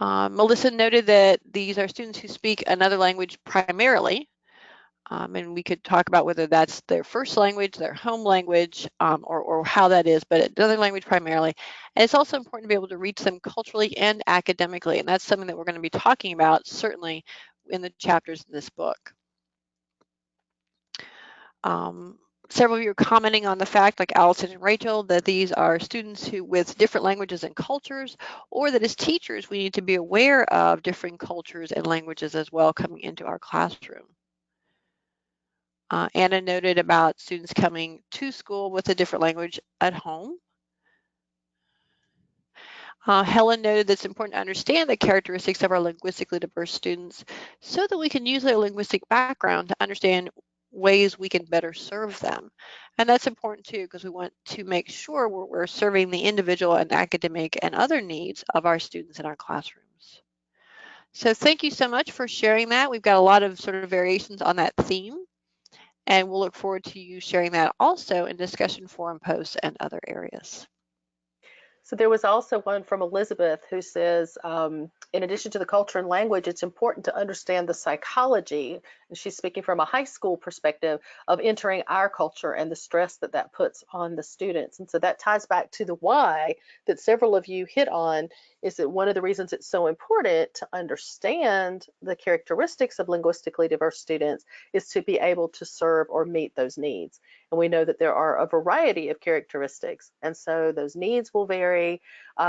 Melissa noted that these are students who speak another language primarily. And we could talk about whether that's their first language, their home language, or how that is, but another language primarily. And it's also important to be able to reach them culturally and academically, and that's something that we're going to be talking about certainly in the chapters in this book. Several of you are commenting on the fact, like Allison and Rachel, that these are students who with different languages and cultures, or that as teachers we need to be aware of different cultures and languages as well coming into our classroom. Anna noted about students coming to school with a different language at home. Helen noted that it's important to understand the characteristics of our linguistically diverse students so that we can use their linguistic background to understand ways we can better serve them. And that's important too, because we want to make sure we're serving the individual and academic and other needs of our students in our classrooms. So thank you so much for sharing that. We've got a lot of sort of variations on that theme. And we'll look forward to you sharing that also in discussion forum posts and other areas. So there was also one from Elizabeth who says, in addition to the culture and language, it's important to understand the psychology, and she's speaking from a high school perspective, of entering our culture and the stress that that puts on the students. And so that ties back to the why that several of you hit on, is that one of the reasons it's so important to understand the characteristics of linguistically diverse students is to be able to serve or meet those needs. And we know that there are a variety of characteristics, and so those needs will vary.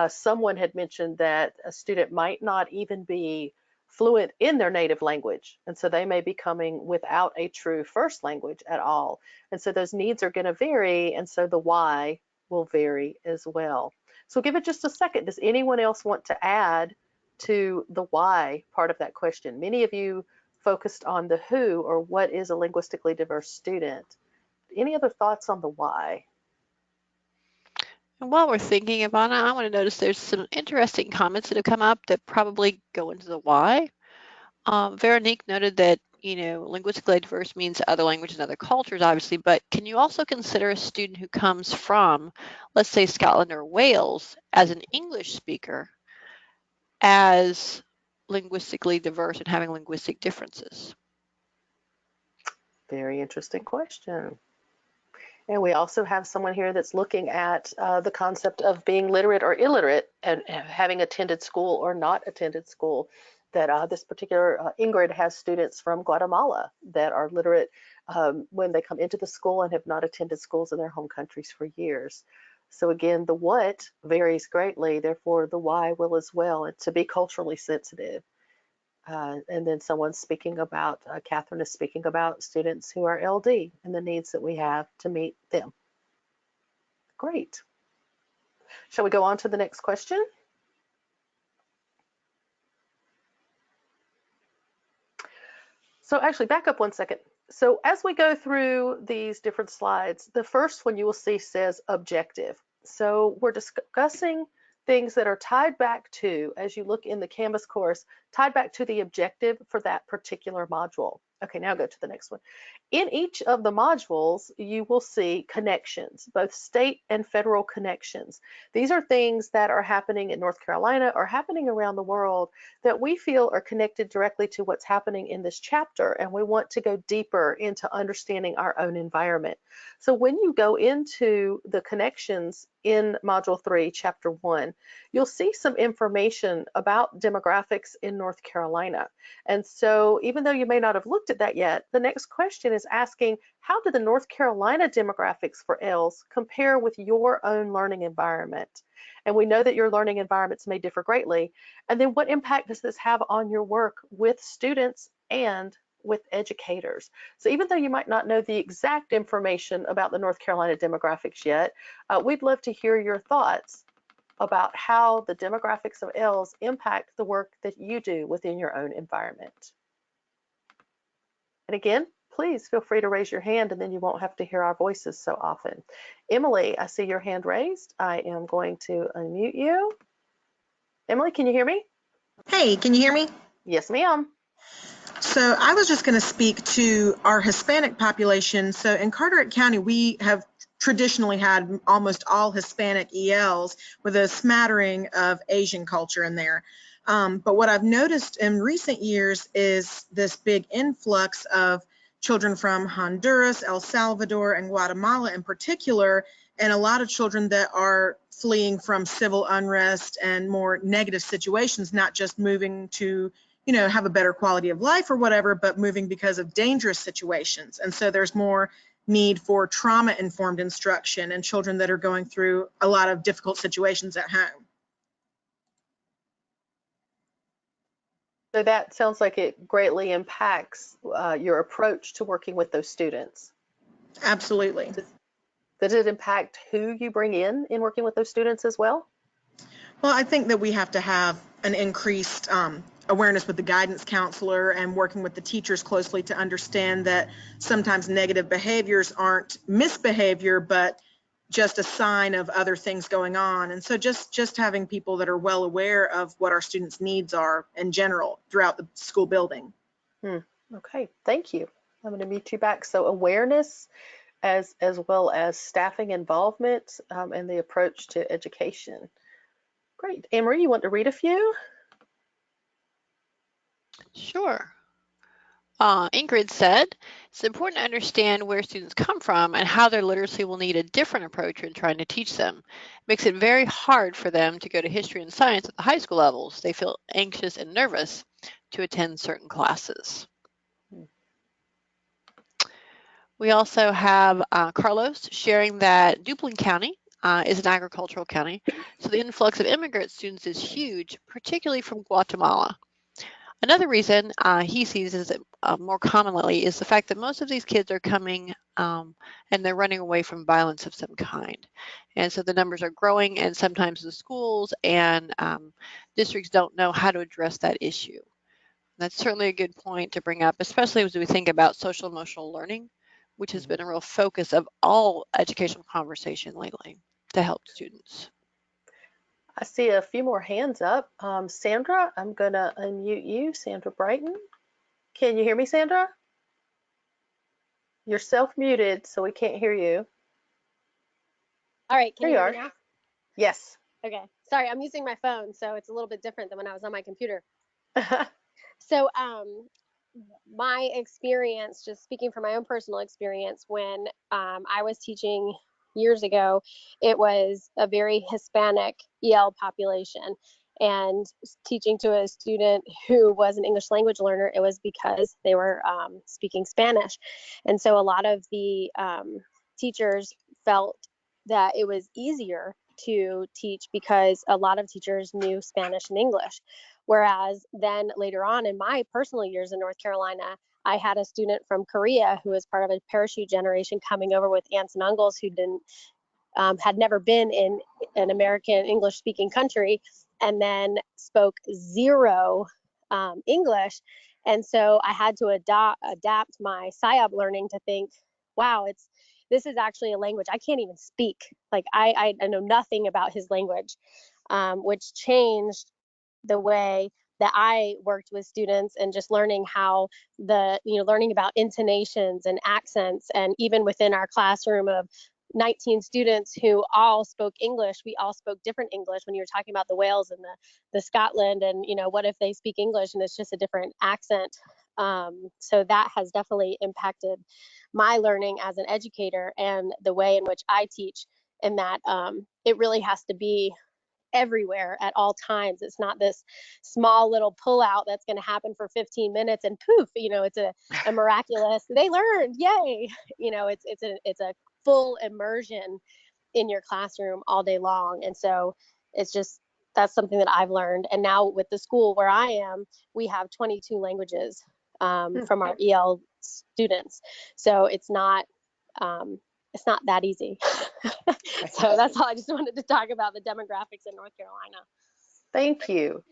Someone had mentioned that a student might not even be fluent in their native language, and so they may be coming without a true first language at all. And so those needs are going to vary, and so the why will vary as well. So give it just a second. Does anyone else want to add to the why part of that question? Many of you focused on the who, or what is a linguistically diverse student. Any other thoughts on the why? And while we're thinking about it, I want to notice there's some interesting comments that have come up that probably go into the why. Veronique noted that, linguistically diverse means other languages and other cultures, obviously, but can you also consider a student who comes from, let's say, Scotland or Wales as an English speaker as linguistically diverse and having linguistic differences? Very interesting question. And we also have someone here that's looking at the concept of being literate or illiterate and having attended school or not attended school. That this particular Ingrid has students from Guatemala that are literate when they come into the school and have not attended schools in their home countries for years. So again, the what varies greatly, therefore the why will as well, and to be culturally sensitive. And then someone's speaking about, Catherine is speaking about students who are LD and the needs that we have to meet them. Great. Shall we go on to the next question? So actually, back up one second. So as we go through these different slides, the first one you will see says objective. So we're discussing things that are tied back to, as you look in the Canvas course, tied back to the objective for that particular module. Okay, now go to the next one. In each of the modules, you will see connections, both state and federal connections. These are things that are happening in North Carolina or happening around the world that we feel are connected directly to what's happening in this chapter, and we want to go deeper into understanding our own environment. So when you go into the connections in Module 3, Chapter 1, you'll see some information about demographics in North Carolina. And so even though you may not have looked at that yet, the next question is asking, how do the North Carolina demographics for ELS compare with your own learning environment? And we know that your learning environments may differ greatly. And then what impact does this have on your work with students and with educators? So even though you might not know the exact information about the North Carolina demographics yet, we'd love to hear your thoughts about how the demographics of ELS impact the work that you do within your own environment. And again, please feel free to raise your hand, and then you won't have to hear our voices so often. Emily, I see your hand raised. I am going to unmute you. Emily, can you hear me? Hey, can you hear me? Yes, ma'am. So I was just going to speak to our Hispanic population. So in Carteret County, we have traditionally had almost all Hispanic ELs with a smattering of Asian culture in there. But what I've noticed in recent years is this big influx of children from Honduras, El Salvador, and Guatemala in particular, and a lot of children that are fleeing from civil unrest and more negative situations, not just moving to have a better quality of life or whatever, but moving because of dangerous situations. And so there's more need for trauma-informed instruction and children that are going through a lot of difficult situations at home. So that sounds like it greatly impacts your approach to working with those students. Absolutely. Does it impact who you bring in working with those students as well? Well, I think that we have to have an increased awareness with the guidance counselor and working with the teachers closely to understand that sometimes negative behaviors aren't misbehavior, but just a sign of other things going on. And so just having people that are well aware of what our students' needs are in general throughout the school building. Okay, thank you. I'm going to mute you back. So awareness as well as staffing involvement and the approach to education. Great. Anne-Marie, you want to read a few? Sure. Ingrid said, it's important to understand where students come from and how their literacy will need a different approach when trying to teach them. It makes it very hard for them to go to history and science at the high school levels. They feel anxious and nervous to attend certain classes. We also have Carlos sharing that Duplin County is an agricultural county, so the influx of immigrant students is huge, particularly from Guatemala. Another reason he sees is that more commonly is the fact that most of these kids are coming and they're running away from violence of some kind. And so the numbers are growing, and sometimes the schools and districts don't know how to address that issue. That's certainly a good point to bring up, especially as we think about social emotional learning, which has been a real focus of all educational conversation lately to help students. I see a few more hands up. Sandra, I'm going to unmute you. Sandra Brighton. Can you hear me, Sandra? You're self-muted, so we can't hear you. All right, can you hear me are. now? Yes. Okay, sorry, I'm using my phone, so it's a little bit different than when I was on my computer. So my experience, just speaking from my own personal experience, when I was teaching years ago, it was a very Hispanic EL population. And teaching to a student who was an English language learner, it was because they were speaking Spanish. And so a lot of the teachers felt that it was easier to teach because a lot of teachers knew Spanish and English. Whereas then later on in my personal years in North Carolina, I had a student from Korea who was part of a parachute generation coming over with aunts and uncles who had never been in an American English speaking country, and then spoke zero English. And so I had to adapt my PSYOP learning to think, wow, this is actually a language I can't even speak. Like I know nothing about his language, which changed the way that I worked with students and just learning how learning about intonations and accents. And even within our classroom of 19 students who all spoke English, we all spoke different English. When you were talking about the Wales and the Scotland, and what if they speak English and it's just a different accent. So that has definitely impacted my learning as an educator and the way in which I teach, in that it really has to be everywhere at all times. It's not this small little pullout that's going to happen for 15 minutes and poof, it's a miraculous, they learned, yay. It's a full immersion in your classroom all day long. And so that's something that I've learned. And now with the school where I am, we have 22 languages from our EL students. So it's not that easy. So that's all. I just wanted to talk about the demographics in North Carolina. Thank you.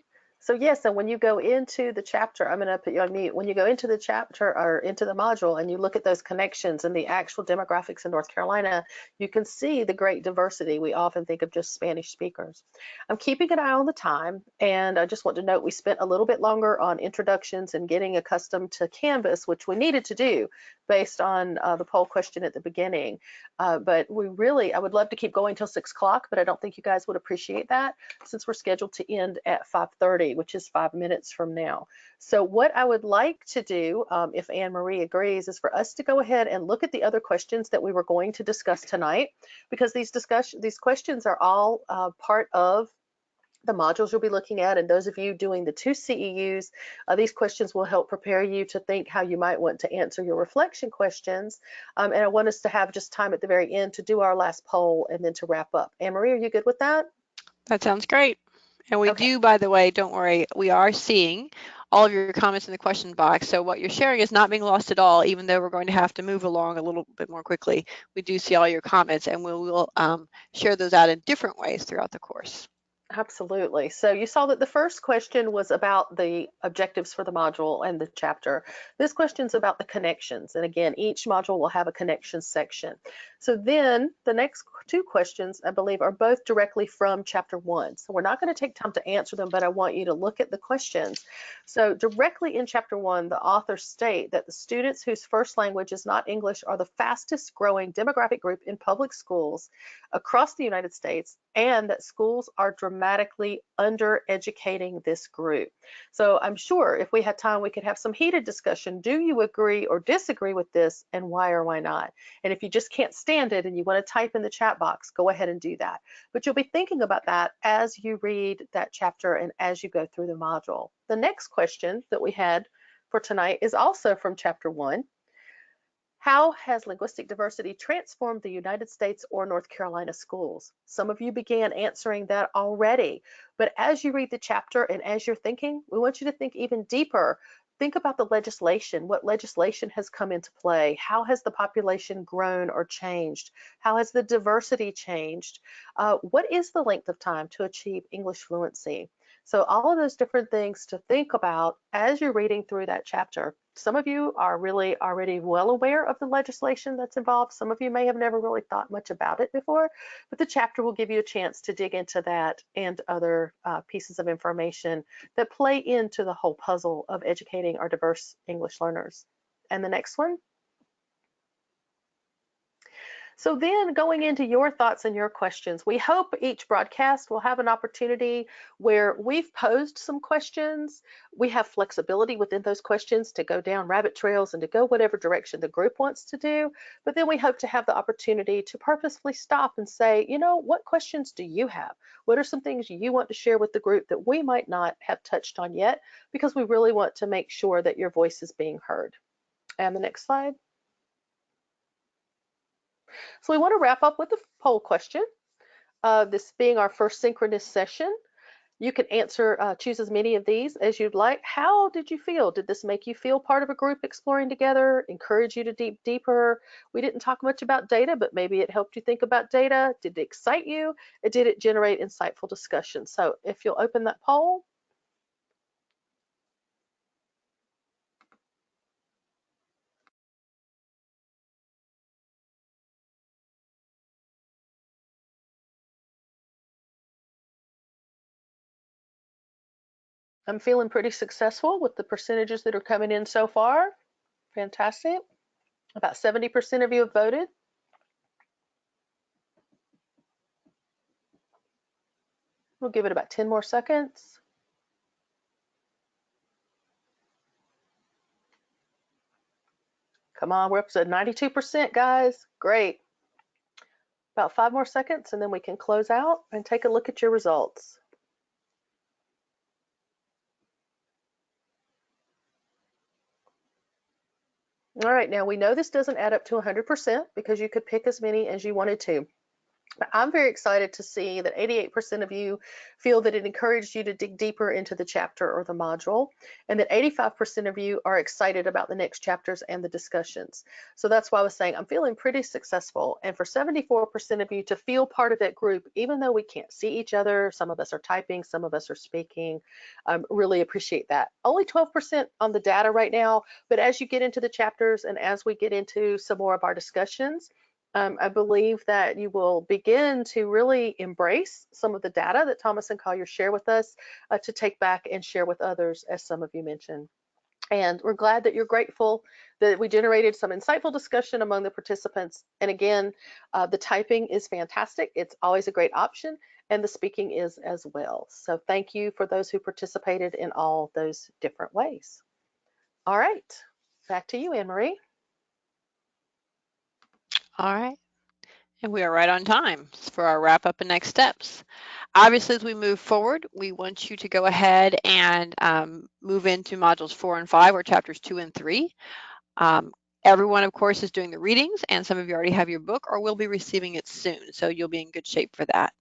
So yes, and when you go into the chapter, I'm going to put you on mute. When you go into the chapter or into the module and you look at those connections and the actual demographics in North Carolina, you can see the great diversity. We often think of just Spanish speakers. I'm keeping an eye on the time, and I just want to note we spent a little bit longer on introductions and getting accustomed to Canvas, which we needed to do based on the poll question at the beginning. But I would love to keep going till 6 o'clock, but I don't think you guys would appreciate that since we're scheduled to end at 5:30, which is 5 minutes from now. So what I would like to do, if Anne Marie agrees, is for us to go ahead and look at the other questions that we were going to discuss tonight, because these questions are all part of the modules you'll be looking at, and those of you doing the 2 CEUs, these questions will help prepare you to think how you might want to answer your reflection questions. And I want us to have just time at the very end to do our last poll and then to wrap up. Anne Marie, are you good with that? That sounds great. And we do, by the way, don't worry, we are seeing all of your comments in the question box. So what you're sharing is not being lost at all, even though we're going to have to move along a little bit more quickly. We do see all your comments, and we will share those out in different ways throughout the course. Absolutely. So you saw that the first question was about the objectives for the module and the chapter. This question's about the connections. And again, each module will have a connections section. So then the next 2 questions, I believe, are both directly from chapter 1. So we're not going to take time to answer them, but I want you to look at the questions. So directly in chapter 1, the authors state that the students whose first language is not English are the fastest growing demographic group in public schools across the United States, and that schools are dramatically undereducating this group. So I'm sure if we had time, we could have some heated discussion. Do you agree or disagree with this, and why or why not? And if you just can't stand it and you want to type in the chat box, go ahead and do that. But you'll be thinking about that as you read that chapter and as you go through the module. The next question that we had for tonight is also from chapter 1. How has linguistic diversity transformed the United States or North Carolina schools? Some of you began answering that already, but as you read the chapter and as you're thinking, we want you to think even deeper. Think about the legislation. What legislation has come into play? How has the population grown or changed? How has the diversity changed? What is the length of time to achieve English fluency? So all of those different things to think about as you're reading through that chapter. Some of you are really already well aware of the legislation that's involved. Some of you may have never really thought much about it before, but the chapter will give you a chance to dig into that and other pieces of information that play into the whole puzzle of educating our diverse English learners. And the next one. So then going into your thoughts and your questions, we hope each broadcast will have an opportunity where we've posed some questions. We have flexibility within those questions to go down rabbit trails and to go whatever direction the group wants to do. But then we hope to have the opportunity to purposefully stop and say, you know, what questions do you have? What are some things you want to share with the group that we might not have touched on yet? Because we really want to make sure that your voice is being heard. And the next slide. So we want to wrap up with a poll question. This being our first synchronous session, you can answer, choose as many of these as you'd like. How did you feel? Did this make you feel part of a group exploring together, encourage you to dig deeper? We didn't talk much about data, but maybe it helped you think about data. Did it excite you? Did it generate insightful discussion? So if you'll open that poll. I'm feeling pretty successful with the percentages that are coming in so far. Fantastic. About 70% of you have voted. We'll give it about 10 more seconds. Come on, we're up to 92%, guys. Great. About 5 more seconds and then we can close out and take a look at your results. All right, now we know this doesn't add up to 100% because you could pick as many as you wanted to. I'm very excited to see that 88% of you feel that it encouraged you to dig deeper into the chapter or the module, and that 85% of you are excited about the next chapters and the discussions. So that's why I was saying I'm feeling pretty successful. And for 74% of you to feel part of that group, even though we can't see each other, some of us are typing, some of us are speaking, really appreciate that. Only 12% on the data right now, but as you get into the chapters and as we get into some more of our discussions, I believe that you will begin to really embrace some of the data that Thomas and Collier share with us to take back and share with others, as some of you mentioned. And we're glad that you're grateful that we generated some insightful discussion among the participants. And again, the typing is fantastic. It's always a great option, and the speaking is as well. So thank you for those who participated in all those different ways. All right, back to you, Anne-Marie. All right. And we are right on time for our wrap up and next steps. Obviously, as we move forward, we want you to go ahead and move into modules 4 and 5, or chapters 2 and 3. Everyone, of course, is doing the readings, and some of you already have your book or will be receiving it soon, so you'll be in good shape for that.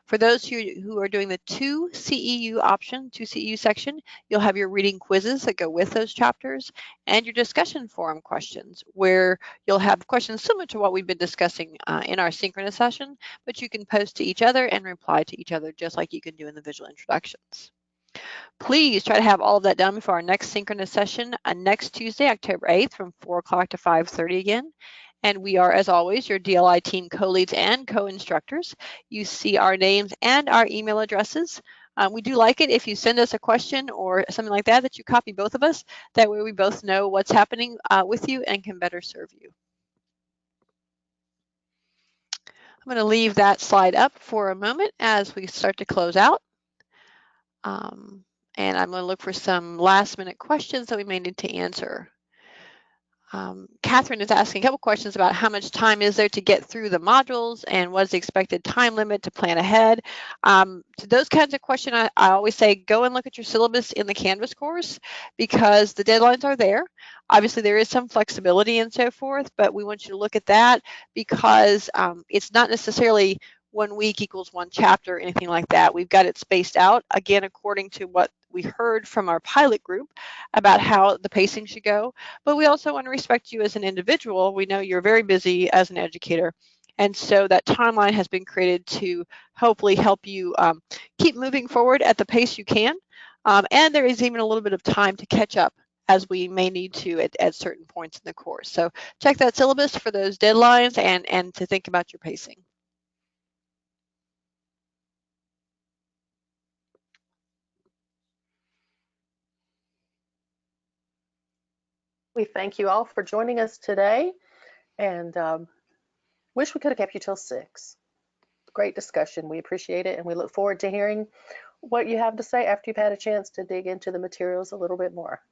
For those who are doing the 2 CEU section, you'll have your reading quizzes that go with those chapters and your discussion forum questions, where you'll have questions similar to what we've been discussing in our synchronous session, but you can post to each other and reply to each other just like you can do in the visual introductions. Please try to have all of that done before our next synchronous session next Tuesday, October 8th from 4 o'clock to 5:30 again. And we are, as always, your DLI team co-leads and co-instructors. You see our names and our email addresses. We do like it if you send us a question or something like that, that you copy both of us. That way we both know what's happening with you and can better serve you. I'm going to leave that slide up for a moment as we start to close out. And I'm going to look for some last minute questions that we may need to answer. Catherine is asking a couple questions about how much time is there to get through the modules and what is the expected time limit to plan ahead. To those kinds of questions, I always say go and look at your syllabus in the Canvas course, because the deadlines are there. Obviously, there is some flexibility and so forth, but we want you to look at that, because it's not necessarily 1 week equals 1 chapter or anything like that. We've got it spaced out, again, according to what we heard from our pilot group about how the pacing should go. But we also want to respect you as an individual. We know you're very busy as an educator. And so that timeline has been created to hopefully help you keep moving forward at the pace you can. And there is even a little bit of time to catch up, as we may need to at certain points in the course. So check that syllabus for those deadlines and to think about your pacing. We thank you all for joining us today, and wish we could have kept you till 6. Great discussion. We appreciate it, and we look forward to hearing what you have to say after you've had a chance to dig into the materials a little bit more.